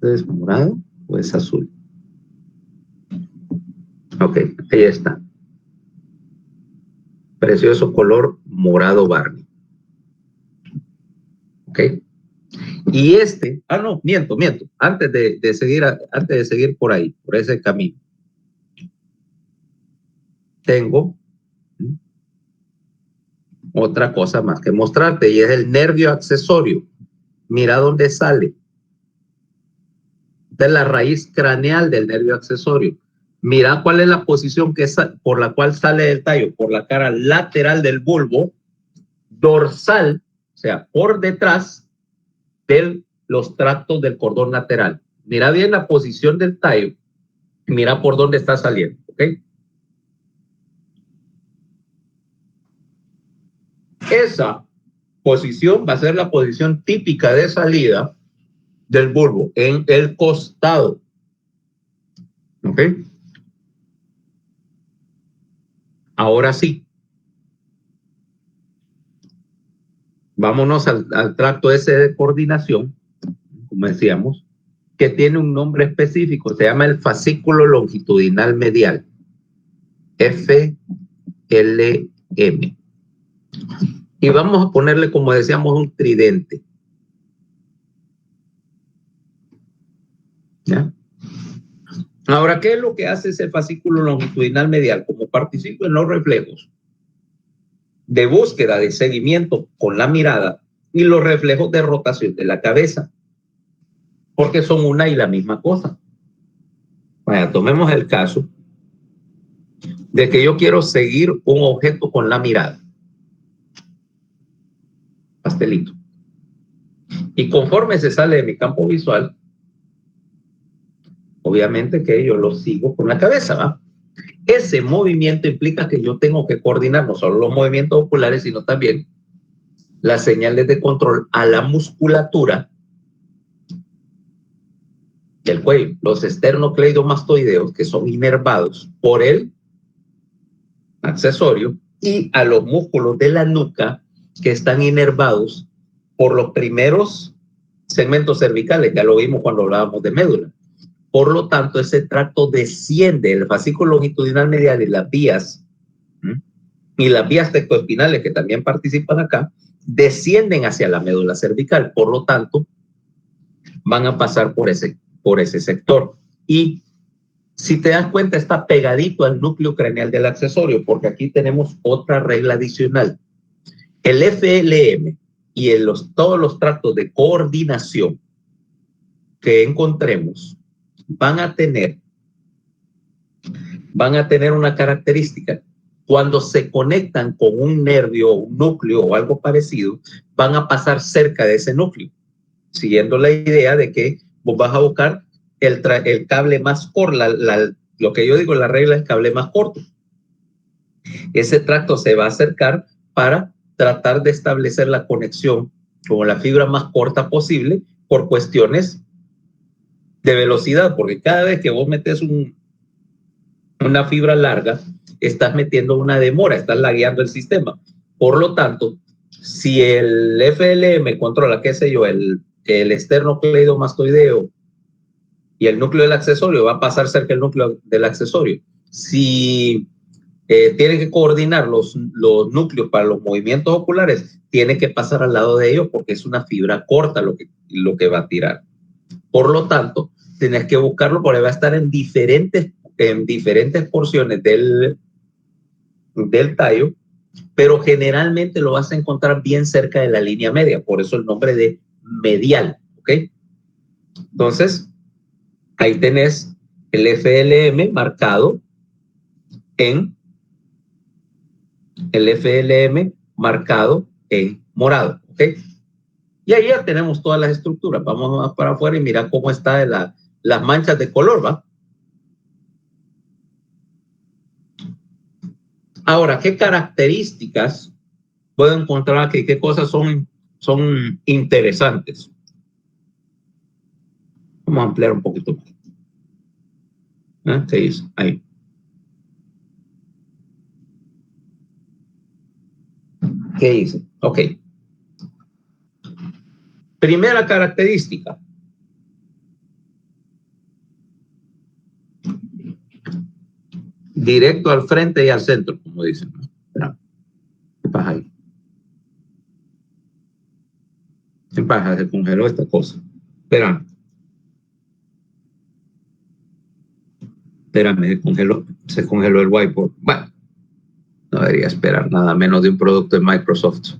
¿Es morado o es azul? Ok, ahí está. Precioso color morado Barney. Ok. Y no, miento. Antes de seguir por ahí, por ese camino, tengo otra cosa más que mostrarte, y es el nervio accesorio. Mira dónde sale. Esta es la raíz craneal del nervio accesorio. Mira cuál es la posición por la cual sale el tallo, por la cara lateral del bulbo, dorsal, o sea, por detrás de los tractos del cordón lateral. Mira bien la posición del tallo, mira por dónde está saliendo, ¿ok? Esa posición va a ser la posición típica de salida del bulbo, en el costado, ¿ok? Ahora sí, vámonos al tracto ese de coordinación, como decíamos, que tiene un nombre específico, se llama el fascículo longitudinal medial, FLM. Y vamos a ponerle, como decíamos, un tridente. ¿Ya? Ahora, ¿qué es lo que hace ese fascículo longitudinal medial? Como participa en los reflejos de búsqueda de seguimiento con la mirada y los reflejos de rotación de la cabeza, porque son una y la misma cosa. Vaya, tomemos el caso de que yo quiero seguir un objeto con la mirada. Pastelito. Y conforme se sale de mi campo visual, obviamente que yo lo sigo con la cabeza, ¿va? Ese movimiento implica que yo tengo que coordinar no solo los movimientos oculares, sino también las señales de control a la musculatura del cuello, los esternocleidomastoideos, que son inervados por el accesorio, y a los músculos de la nuca, que están inervados por los primeros segmentos cervicales, ya lo vimos cuando hablábamos de médula. Por lo tanto, ese tracto desciende, el fascículo longitudinal medial y las vías tectoespinales, que también participan acá, descienden hacia la médula cervical. Por lo tanto, van a pasar por ese sector. Y si te das cuenta, está pegadito al núcleo craneal del accesorio, porque aquí tenemos otra regla adicional. El FLM y todos los tractos de coordinación que encontremos van a tener una característica. Cuando se conectan con un nervio, un núcleo o algo parecido, van a pasar cerca de ese núcleo, siguiendo la idea de que vos vas a buscar el cable más corto, lo que yo digo, la regla del cable más corto. Ese tracto se va a acercar para tratar de establecer la conexión con la fibra más corta posible por cuestiones de velocidad, porque cada vez que vos metes una fibra larga, estás metiendo una demora, estás lagueando el sistema. Por lo tanto, si el FLM controla, qué sé yo, el esternocleidomastoideo y el núcleo del accesorio, va a pasar cerca del núcleo del accesorio. Si tiene que coordinar los núcleos para los movimientos oculares, tiene que pasar al lado de ellos porque es una fibra corta lo que va a tirar. Por lo tanto, tienes que buscarlo porque va a estar en diferentes porciones del tallo, pero generalmente lo vas a encontrar bien cerca de la línea media, por eso el nombre de medial, ¿ok? Entonces, ahí tenés el FLM marcado en morado, ¿ok? Y ahí ya tenemos todas las estructuras. Vamos más para afuera y mira cómo está las manchas de color, ¿va? Ahora, ¿qué características puedo encontrar aquí? ¿Qué cosas son interesantes? Vamos a ampliar un poquito más. ¿Qué dice? Ahí. ¿Qué dice? Ok. Primera característica. Directo al frente y al centro, como dicen. Espera. ¿Qué pasa ahí? ¿Qué pasa? Se congeló esta cosa. Espera. Espérame, se congeló el whiteboard. Bueno, No debería esperar nada menos de un producto de Microsoft.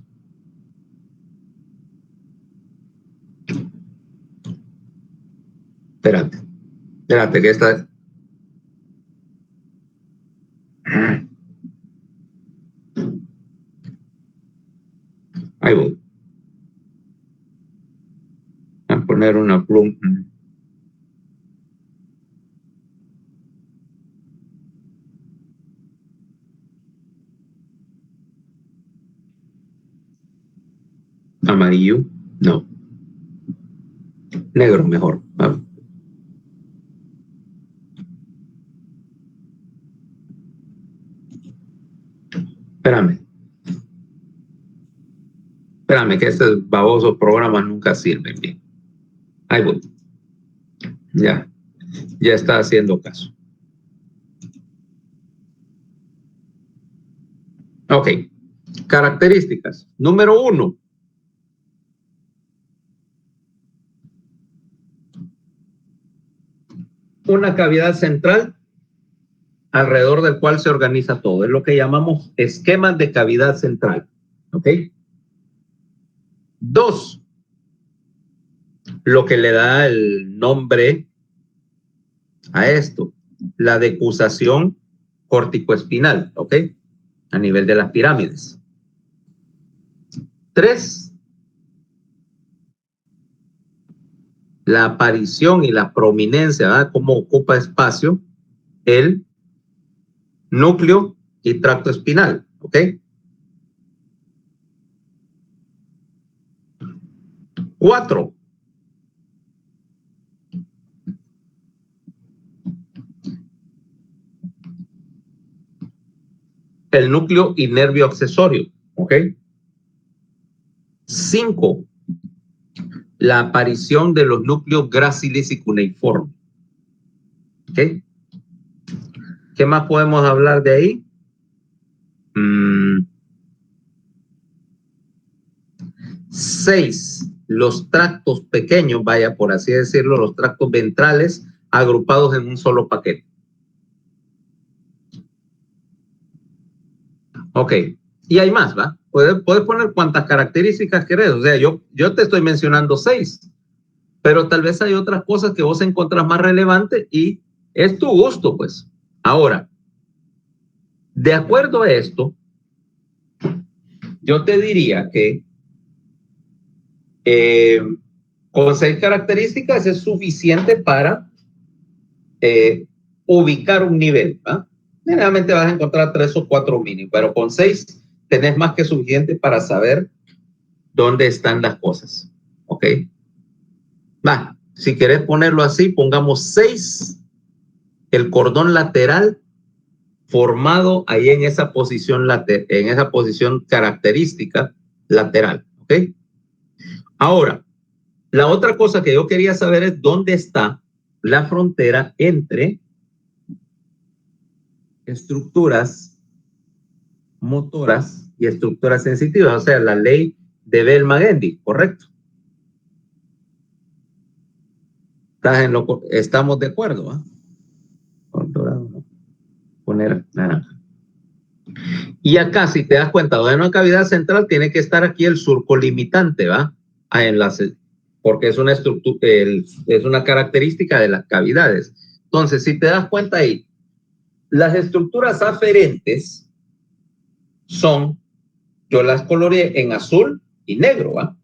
Espérate, que esta... Ahí voy. A poner una pluma. Amarillo, no. Negro mejor. Vamos. Espérame, que estos babosos programas nunca sirven bien. Ahí voy. Ya está haciendo caso. Ok. Características. Número 1. Una cavidad central alrededor del cual se organiza todo. Es lo que llamamos esquemas de cavidad central. ¿Ok? 2. Lo que le da el nombre a esto, la decusación corticoespinal. ¿Ok? A nivel de las pirámides. 3. La aparición y la prominencia, ¿verdad? Cómo ocupa espacio el núcleo y tracto espinal, ¿ok? 4. El núcleo y nervio accesorio, ¿ok? 5. La aparición de los núcleos gracilis y cuneiformes, ¿ok? ¿Qué más podemos hablar de ahí? 6. Los tractos pequeños, vaya por así decirlo, los tractos ventrales agrupados en un solo paquete. Ok, y hay más, ¿va? Puedes poner cuantas características querés. O sea, yo te estoy mencionando 6, pero tal vez hay otras cosas que vos encontrás más relevantes y es tu gusto, pues. Ahora, de acuerdo a esto, yo te diría que con 6 características es suficiente para ubicar un nivel, ¿va? Generalmente vas a encontrar 3 o 4 mínimos, pero con 6 tenés más que suficiente para saber dónde están las cosas, ¿ok? Va, si querés ponerlo así, pongamos 6, el cordón lateral formado ahí en esa posición característica lateral, ¿ok? Ahora, la otra cosa que yo quería saber es dónde está la frontera entre estructuras motoras y estructuras sensitivas, o sea, la ley de Bell-Magendie, ¿correcto? Estamos de acuerdo, ¿ah? Con dorado, ¿no? Poner naranja. Y acá, si te das cuenta, donde hay una cavidad central, tiene que estar aquí el surco limitante, ¿va? A enlace, porque es una estructura, es una característica de las cavidades. Entonces, si te das cuenta ahí, las estructuras aferentes son, yo las coloreé en azul y negro, ¿va?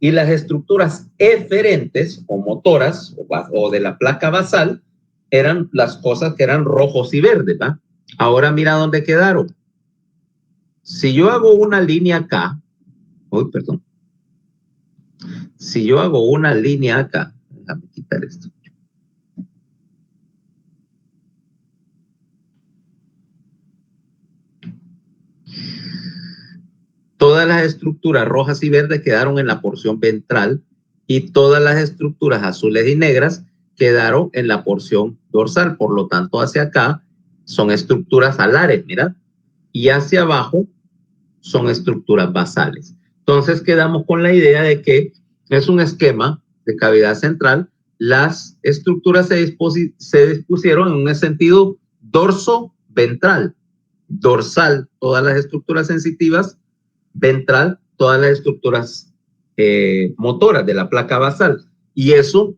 Y las estructuras eferentes o motoras o de la placa basal eran las cosas que eran rojos y verdes, ¿va? Ahora mira dónde quedaron. Si yo hago una línea acá, si yo hago una línea acá, déjame quitar esto. Todas las estructuras rojas y verdes quedaron en la porción ventral y todas las estructuras azules y negras quedaron en la porción dorsal. Por lo tanto, hacia acá son estructuras alares, mira, y hacia abajo son estructuras basales. Entonces quedamos con la idea de que es un esquema de cavidad central. Las estructuras se dispusieron en un sentido dorso-ventral, dorsal, todas las estructuras sensitivas, ventral, todas las estructuras motoras de la placa basal. Y eso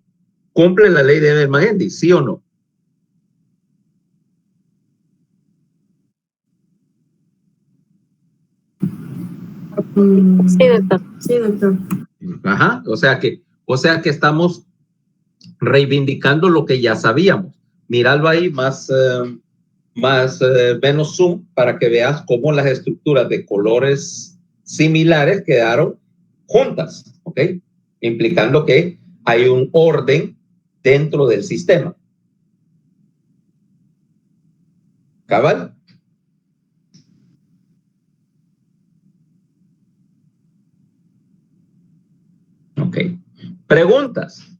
cumple la ley de Evermann-Henry, ¿sí o no? Sí, doctor. Sí, doctor. Ajá, o sea que estamos reivindicando lo que ya sabíamos. Míralo ahí menos zoom para que veas cómo las estructuras de colores similares quedaron juntas, ¿ok? Implicando que hay un orden dentro del sistema. ¿Cabal? Ok. ¿Preguntas?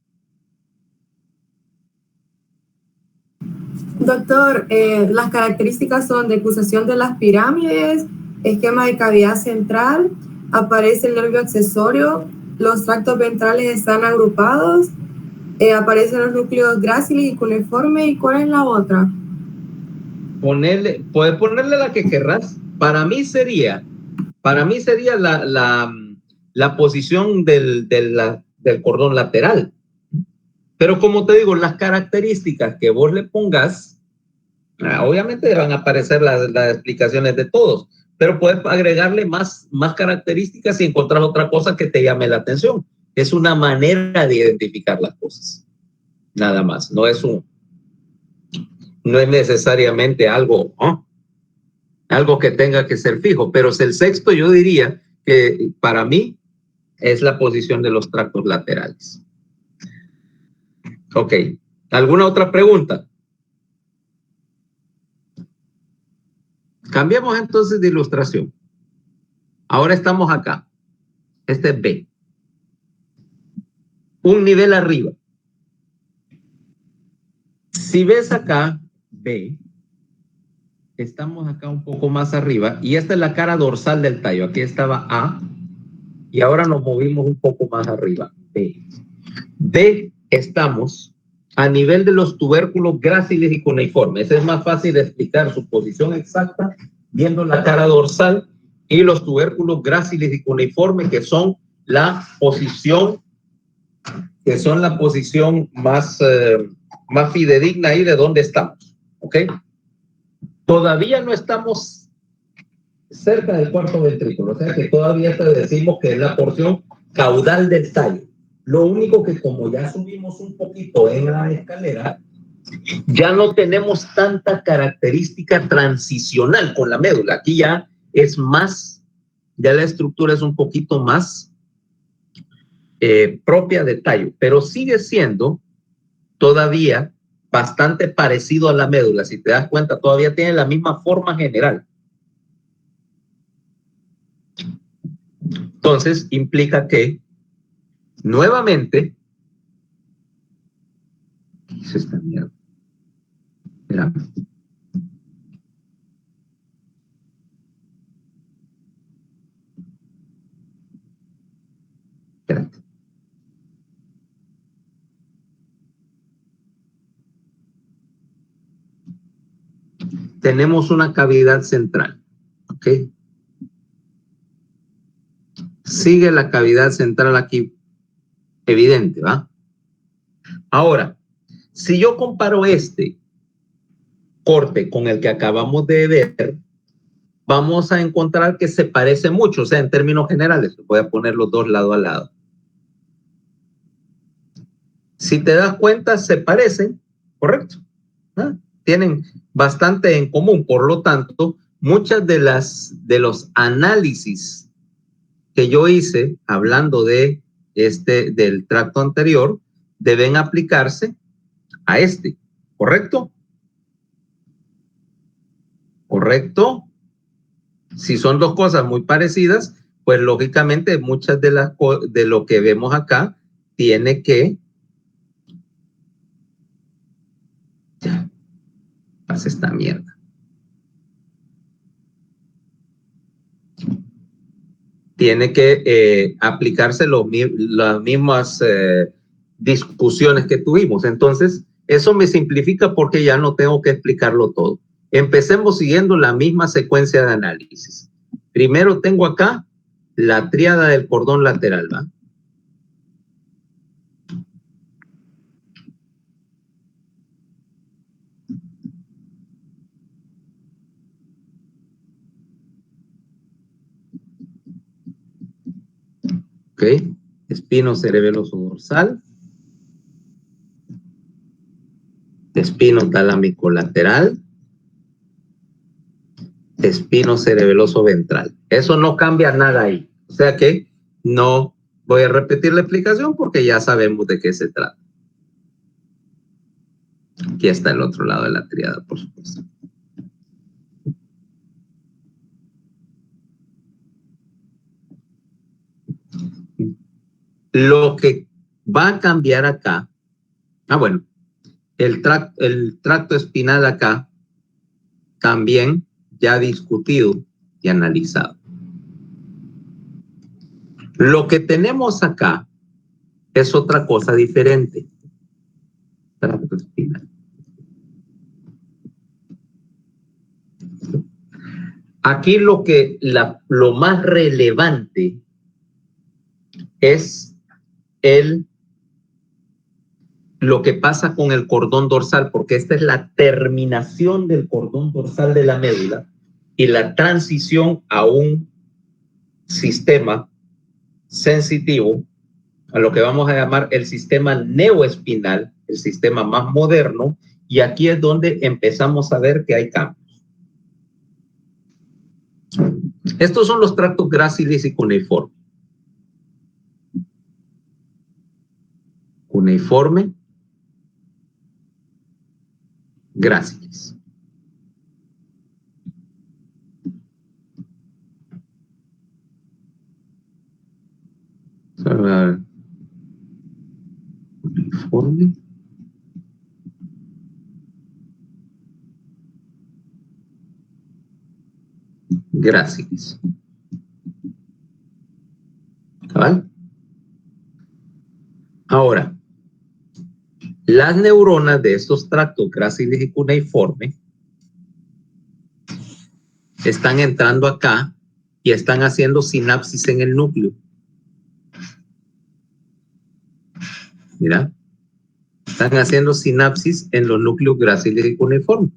Doctor, las características son decusación de las pirámides, esquema de cavidad central, aparece el nervio accesorio, los tractos ventrales están agrupados, aparecen los núcleos gráciles y cuneiformes, ¿y cuál es la otra? Puedes ponerle la que querrás. Para mí sería la posición del cordón lateral. Pero como te digo, las características que vos le pongas, obviamente van a aparecer las explicaciones de todos, pero puedes agregarle más características si encontrar otra cosa que te llame la atención. Es una manera de identificar las cosas. Nada más. No es necesariamente algo que tenga que ser fijo, pero es el sexto, yo diría que para mí es la posición de los tractos laterales. Ok, ¿alguna otra pregunta? Cambiamos entonces de ilustración. Ahora estamos acá. Este es B. Un nivel arriba. Si ves acá, B, estamos acá un poco más arriba y esta es la cara dorsal del tallo. Aquí estaba A y ahora nos movimos un poco más arriba. B. B, estamos a nivel de los tubérculos gráciles y cuneiformes. Es más fácil de explicar su posición exacta viendo la cara dorsal y los tubérculos gráciles y cuneiformes, que son la posición más fidedigna ahí de dónde estamos. ¿Ok? Todavía no estamos cerca del cuarto ventrículo, o sea que todavía te decimos que es la porción caudal del tallo. Lo único que como ya subimos un poquito en la escalera, ya no tenemos tanta característica transicional con la médula. Aquí ya es más, ya la estructura es un poquito más propia de tallo, pero sigue siendo todavía bastante parecido a la médula. Si te das cuenta, todavía tiene la misma forma general. Entonces, implica que nuevamente, ¿qué es esta mierda? Mira. Espérate. Tenemos una cavidad central, ¿ok? Sigue la cavidad central aquí, evidente, ¿va? Ahora, si yo comparo este corte con el que acabamos de ver, vamos a encontrar que se parece mucho, o sea, en términos generales, voy a poner los dos lado a lado. Si te das cuenta, se parecen, ¿correcto? ¿Ah? Tienen bastante en común, por lo tanto, muchas de los análisis que yo hice hablando del tracto anterior deben aplicarse a este, ¿correcto? ¿Correcto? Si son dos cosas muy parecidas, pues lógicamente muchas de lo que vemos acá tiene que... Ya, pasa esta mierda. Tiene que aplicarse las mismas discusiones que tuvimos. Entonces, eso me simplifica porque ya no tengo que explicarlo todo. Empecemos siguiendo la misma secuencia de análisis. Primero tengo acá la tríada del cordón lateral, ¿va? Ok, espino cerebeloso dorsal, espino talámico lateral, espino cerebeloso ventral. Eso no cambia nada ahí. O sea que no voy a repetir la explicación porque ya sabemos de qué se trata. Aquí está el otro lado de la tríada, por supuesto. Lo que va a cambiar acá, bueno, el tracto espinal acá también ya discutido y analizado. Lo que tenemos acá es otra cosa diferente. Tracto espinal. Aquí lo más relevante es lo que pasa con el cordón dorsal, porque esta es la terminación del cordón dorsal de la médula y la transición a un sistema sensitivo, a lo que vamos a llamar el sistema neoespinal, el sistema más moderno, y aquí es donde empezamos a ver que hay cambios. Estos son los tractos gráciles y cuneiforme. Cuneiforme, gráciles. Cuneiforme. Gráciles. ¿Vale? Ahora, las neuronas de estos tractos gráciles y cuneiforme están entrando acá y están haciendo sinapsis en el núcleo. Mira, están haciendo sinapsis en los núcleos gráciles y cuneiforme.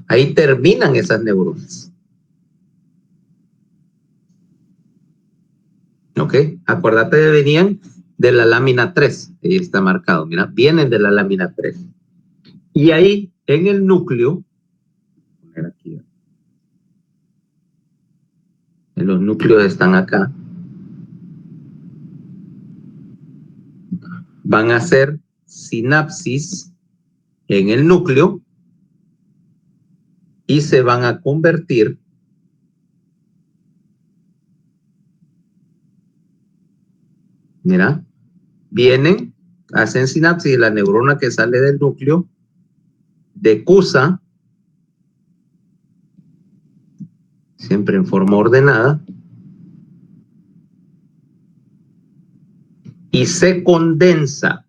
Ahí terminan esas neuronas. ¿Ok? Acuérdate que venían de la lámina 3. Ahí está marcado. Mira, vienen de la lámina 3. Y ahí, en el núcleo, aquí, los núcleos están acá, van a hacer sinapsis en el núcleo y se van a convertir mira, vienen, hacen sinapsis y la neurona que sale del núcleo decusa, siempre en forma ordenada, y se condensa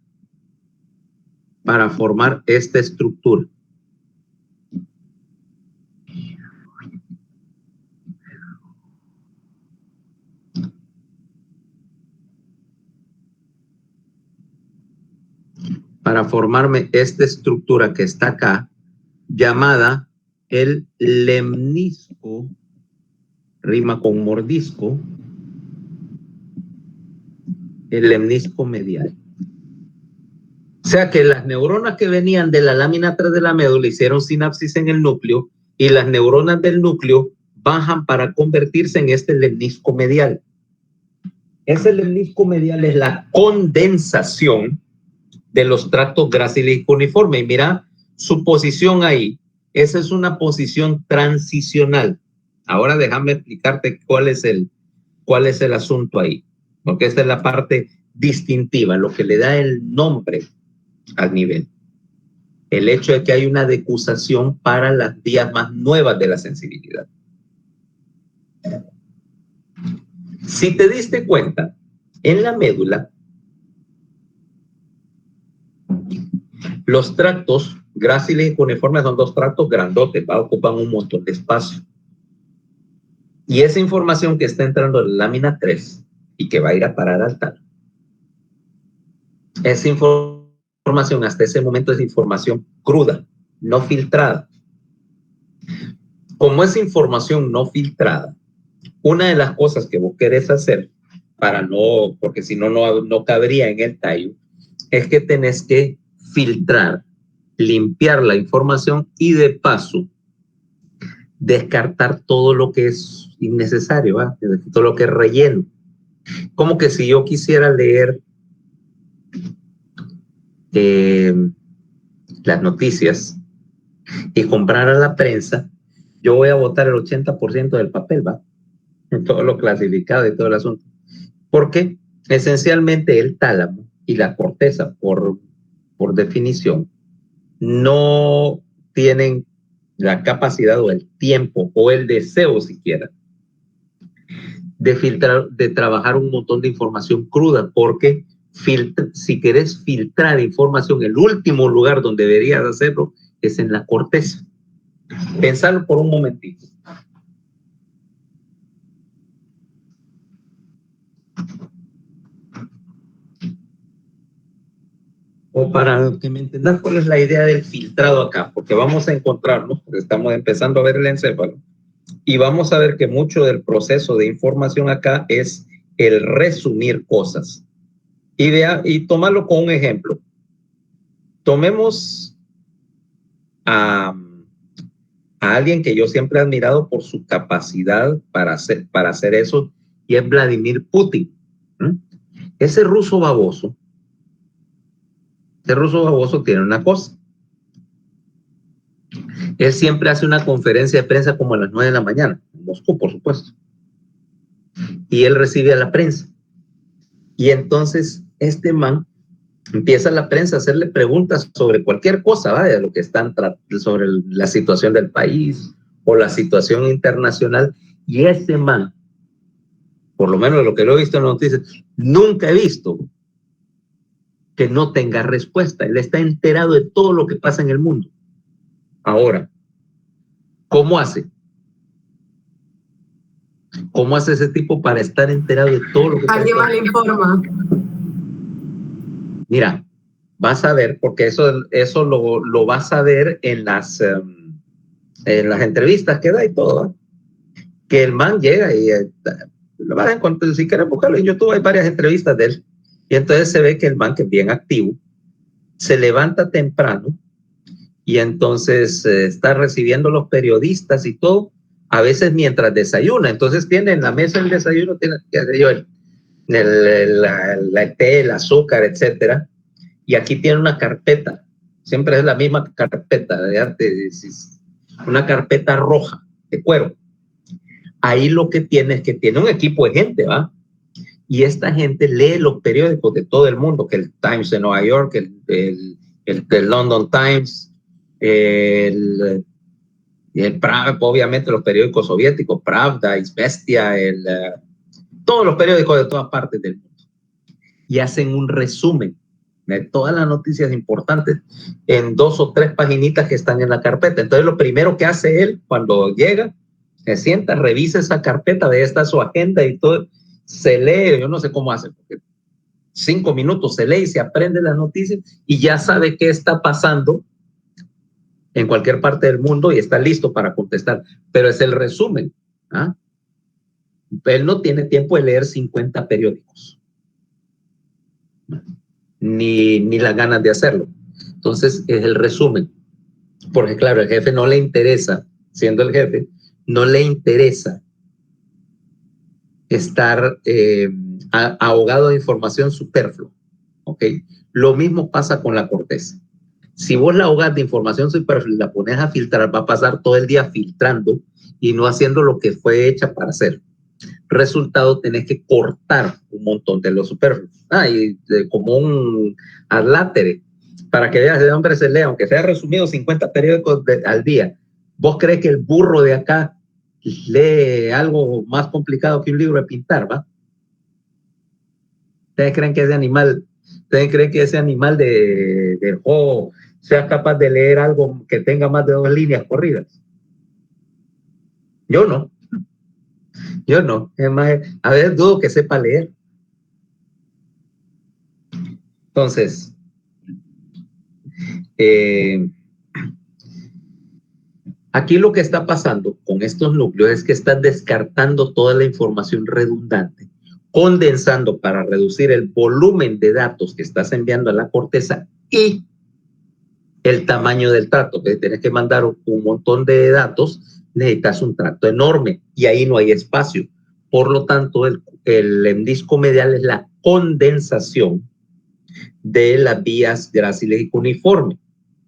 para formar esta estructura. Para formarme esta estructura que está acá, llamada el lemnisco, rima con mordisco, el lemnisco medial. O sea que las neuronas que venían de la lámina 3 de la médula hicieron sinapsis en el núcleo y las neuronas del núcleo bajan para convertirse en este lemnisco medial. Ese lemnisco medial es la condensación de los tractos gráciles y cuneiforme. Y mira su posición ahí. Esa es una posición transicional. Ahora déjame explicarte cuál es el asunto ahí. Porque esta es la parte distintiva, lo que le da el nombre al nivel. El hecho de que hay una decusación para las vías más nuevas de la sensibilidad. Si te diste cuenta, en la médula, Los tractos gráciles y cuneiformes son dos tractos grandotes, ocupan un montón de espacio. Y esa información que está entrando en la lámina 3 y que va a ir a parar al tal, esa información hasta ese momento es información cruda, no filtrada. Como es información no filtrada, una de las cosas que vos querés hacer para no, porque si no, no cabría en el tallo, es que tenés que filtrar, limpiar la información y de paso descartar todo lo que es innecesario, todo lo que es relleno. Como que si yo quisiera leer las noticias y comprar a la prensa, yo voy a botar el 80% del papel, todo lo clasificado y todo el asunto. Porque esencialmente el tálamo y la corteza, por definición, no tienen la capacidad o el tiempo o el deseo siquiera de filtrar, de trabajar un montón de información cruda, porque si querés filtrar información, el último lugar donde deberías hacerlo es en la corteza. Pensarlo por un momentito. O para que me entendas cuál es la idea del filtrado acá, porque vamos a encontrarnos, porque estamos empezando a ver el encéfalo, y vamos a ver que mucho del proceso de información acá es el resumir cosas. Y tomarlo con un ejemplo. Tomemos a alguien que yo siempre he admirado por su capacidad para hacer eso, y es Vladimir Putin. Ese ruso baboso tiene una cosa. Él siempre hace una conferencia de prensa como a las 9 de la mañana, en Moscú, por supuesto. Y él recibe a la prensa. Y entonces este man empieza la prensa a hacerle preguntas sobre cualquier cosa, de lo que están sobre la situación del país o la situación internacional. Y este man, por lo menos de lo que lo he visto en las noticias, nunca he visto que no tenga respuesta. Él está enterado de todo lo que pasa en el mundo. Ahora, ¿cómo hace? ¿Cómo hace ese tipo para estar enterado de todo lo que pasa? Alguien más le informa. Mira, vas a ver, porque eso lo vas a ver en las entrevistas que da y todo, que el man llega y lo vas a encontrar, si quieres buscarlo en YouTube, hay varias entrevistas de él, y entonces se ve que el man, que es bien activo, se levanta temprano y entonces está recibiendo los periodistas y todo, a veces mientras desayuna. Entonces tiene en la mesa el desayuno, tiene el té, el azúcar, etcétera, y aquí tiene una carpeta, siempre es la misma carpeta, una carpeta roja de cuero. Ahí lo que tiene es que tiene un equipo de gente, y esta gente lee los periódicos de todo el mundo, que el Times de Nueva York, el London Times, obviamente los periódicos soviéticos, Pravda, Izvestia, todos los periódicos de todas partes del mundo, y hacen un resumen de todas las noticias importantes en 2 o 3 paginitas que están en la carpeta. Entonces lo primero que hace él cuando llega, se sienta, revisa esa carpeta, de esta su agenda y todo, se lee, yo no sé cómo hace, porque 5 minutos se lee y se aprende las noticias y ya sabe qué está pasando en cualquier parte del mundo y está listo para contestar, pero es el resumen. Él no tiene tiempo de leer 50 periódicos, ni las ganas de hacerlo. Entonces es el resumen, porque claro, el jefe no le interesa, siendo el jefe, no le interesa estar ahogado de información superflua, ¿ok? Lo mismo pasa con la corteza. Si vos la ahogas de información superflua y la pones a filtrar, va a pasar todo el día filtrando y no haciendo lo que fue hecha para hacer. Resultado, tenés que cortar un montón de lo superfluo. Como un adlátere, para que veas de dónde se lee, aunque sea resumido 50 periódicos al día. ¿Vos crees que el burro de acá lee algo más complicado que un libro de pintar, va? ¿Ustedes creen que ese animal de sea capaz de leer algo que tenga más de 2 líneas corridas. Yo no. Es más, a veces dudo que sepa leer. Entonces, aquí lo que está pasando con estos núcleos es que están descartando toda la información redundante, condensando para reducir el volumen de datos que estás enviando a la corteza y el tamaño del tracto, que tienes que mandar un montón de datos, necesitas un tracto enorme y ahí no hay espacio. Por lo tanto, el lemnisco medial es la condensación de las vías gráciles y cuneiformes,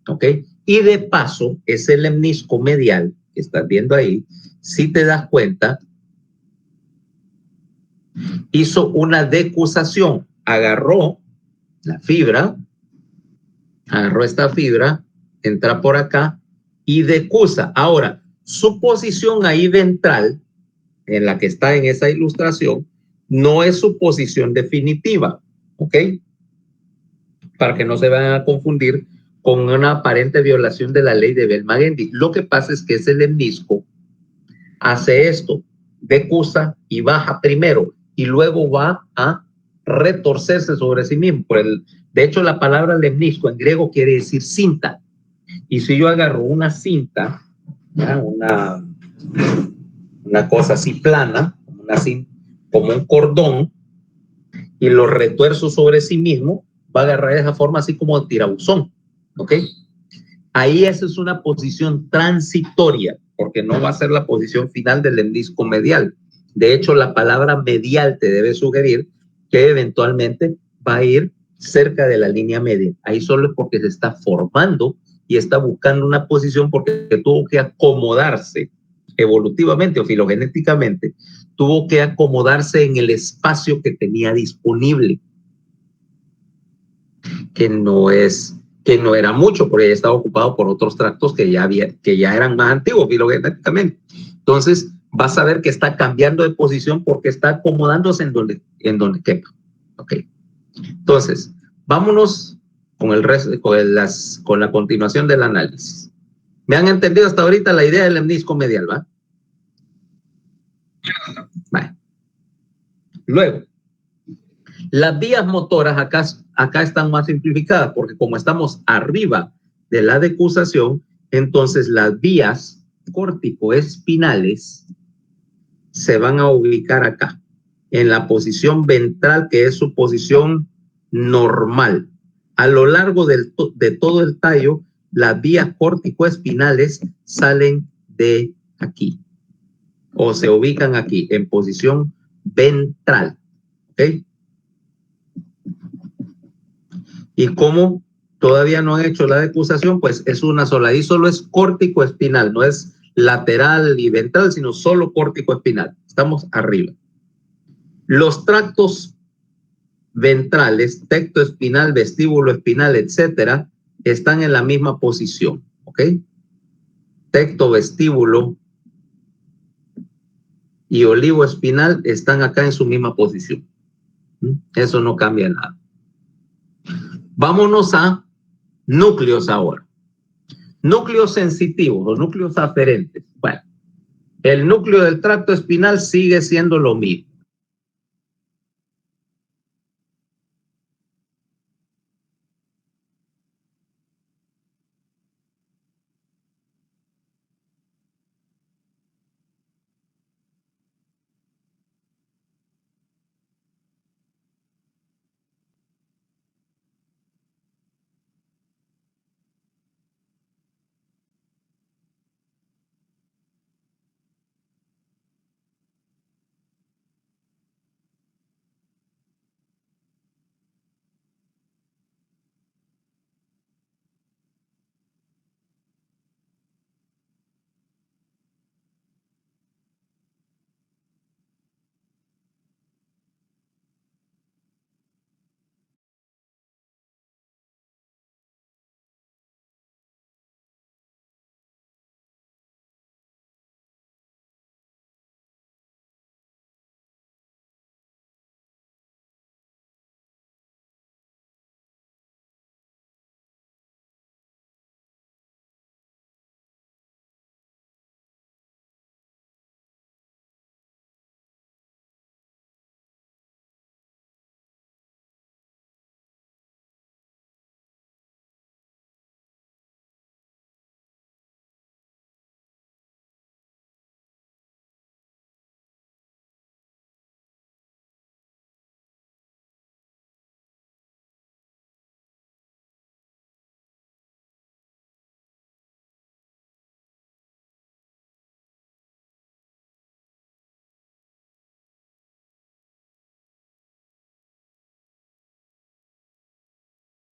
¿ok? Y de paso, ese lemnisco medial que estás viendo ahí, si te das cuenta, hizo una decusación, agarró la fibra, agarró esta fibra, entra por acá y decusa. Ahora, su posición ahí ventral, en la que está en esa ilustración, no es su posición definitiva, ¿ok? Para que no se vayan a confundir con una aparente violación de la ley de Bell-Magendie. Lo que pasa es que ese lemnisco hace esto, decusa y baja primero y luego va a retorcerse sobre sí mismo. De hecho, la palabra lemnisco en griego quiere decir cinta. Y si yo agarro una cinta, una cosa así plana, como un cordón, y lo retuerzo sobre sí mismo, va a agarrar de esa forma así como de tirabuzón, ¿ok? Ahí esa es una posición transitoria, porque no va a ser la posición final del lemnisco medial. De hecho, la palabra medial te debe sugerir que eventualmente va a ir cerca de la línea media. Ahí solo es porque se está formando y está buscando una posición porque tuvo que acomodarse evolutivamente o filogenéticamente, tuvo que acomodarse en el espacio que tenía disponible, que no era mucho, porque ya estaba ocupado por otros tractos que ya eran más antiguos filogenéticamente. Entonces, vas a ver que está cambiando de posición porque está acomodándose en donde quepa. Ok. Entonces, vámonos con el resto, con la continuación del análisis. ¿Me han entendido hasta ahorita la idea del lemnisco medial, va? Vale. Luego, las vías motoras acá están más simplificadas porque como estamos arriba de la decusación, entonces las vías corticoespinales se van a ubicar acá, en la posición ventral, que es su posición normal. A lo largo de todo el tallo, las vías corticoespinales salen de aquí o se ubican aquí en posición ventral. ¿Ok? Y como todavía no han hecho la decusación, pues es una sola. Ahí solo es córtico-espinal, no es lateral y ventral, sino solo córtico-espinal. Estamos arriba. Los tractos ventrales, tecto espinal, vestíbulo espinal, etcétera, están en la misma posición. ¿Ok? Tecto, vestíbulo y olivo espinal están acá en su misma posición. Eso no cambia nada. Vámonos a núcleos ahora. Núcleos sensitivos o núcleos aferentes. Bueno, el núcleo del tracto espinal sigue siendo lo mismo.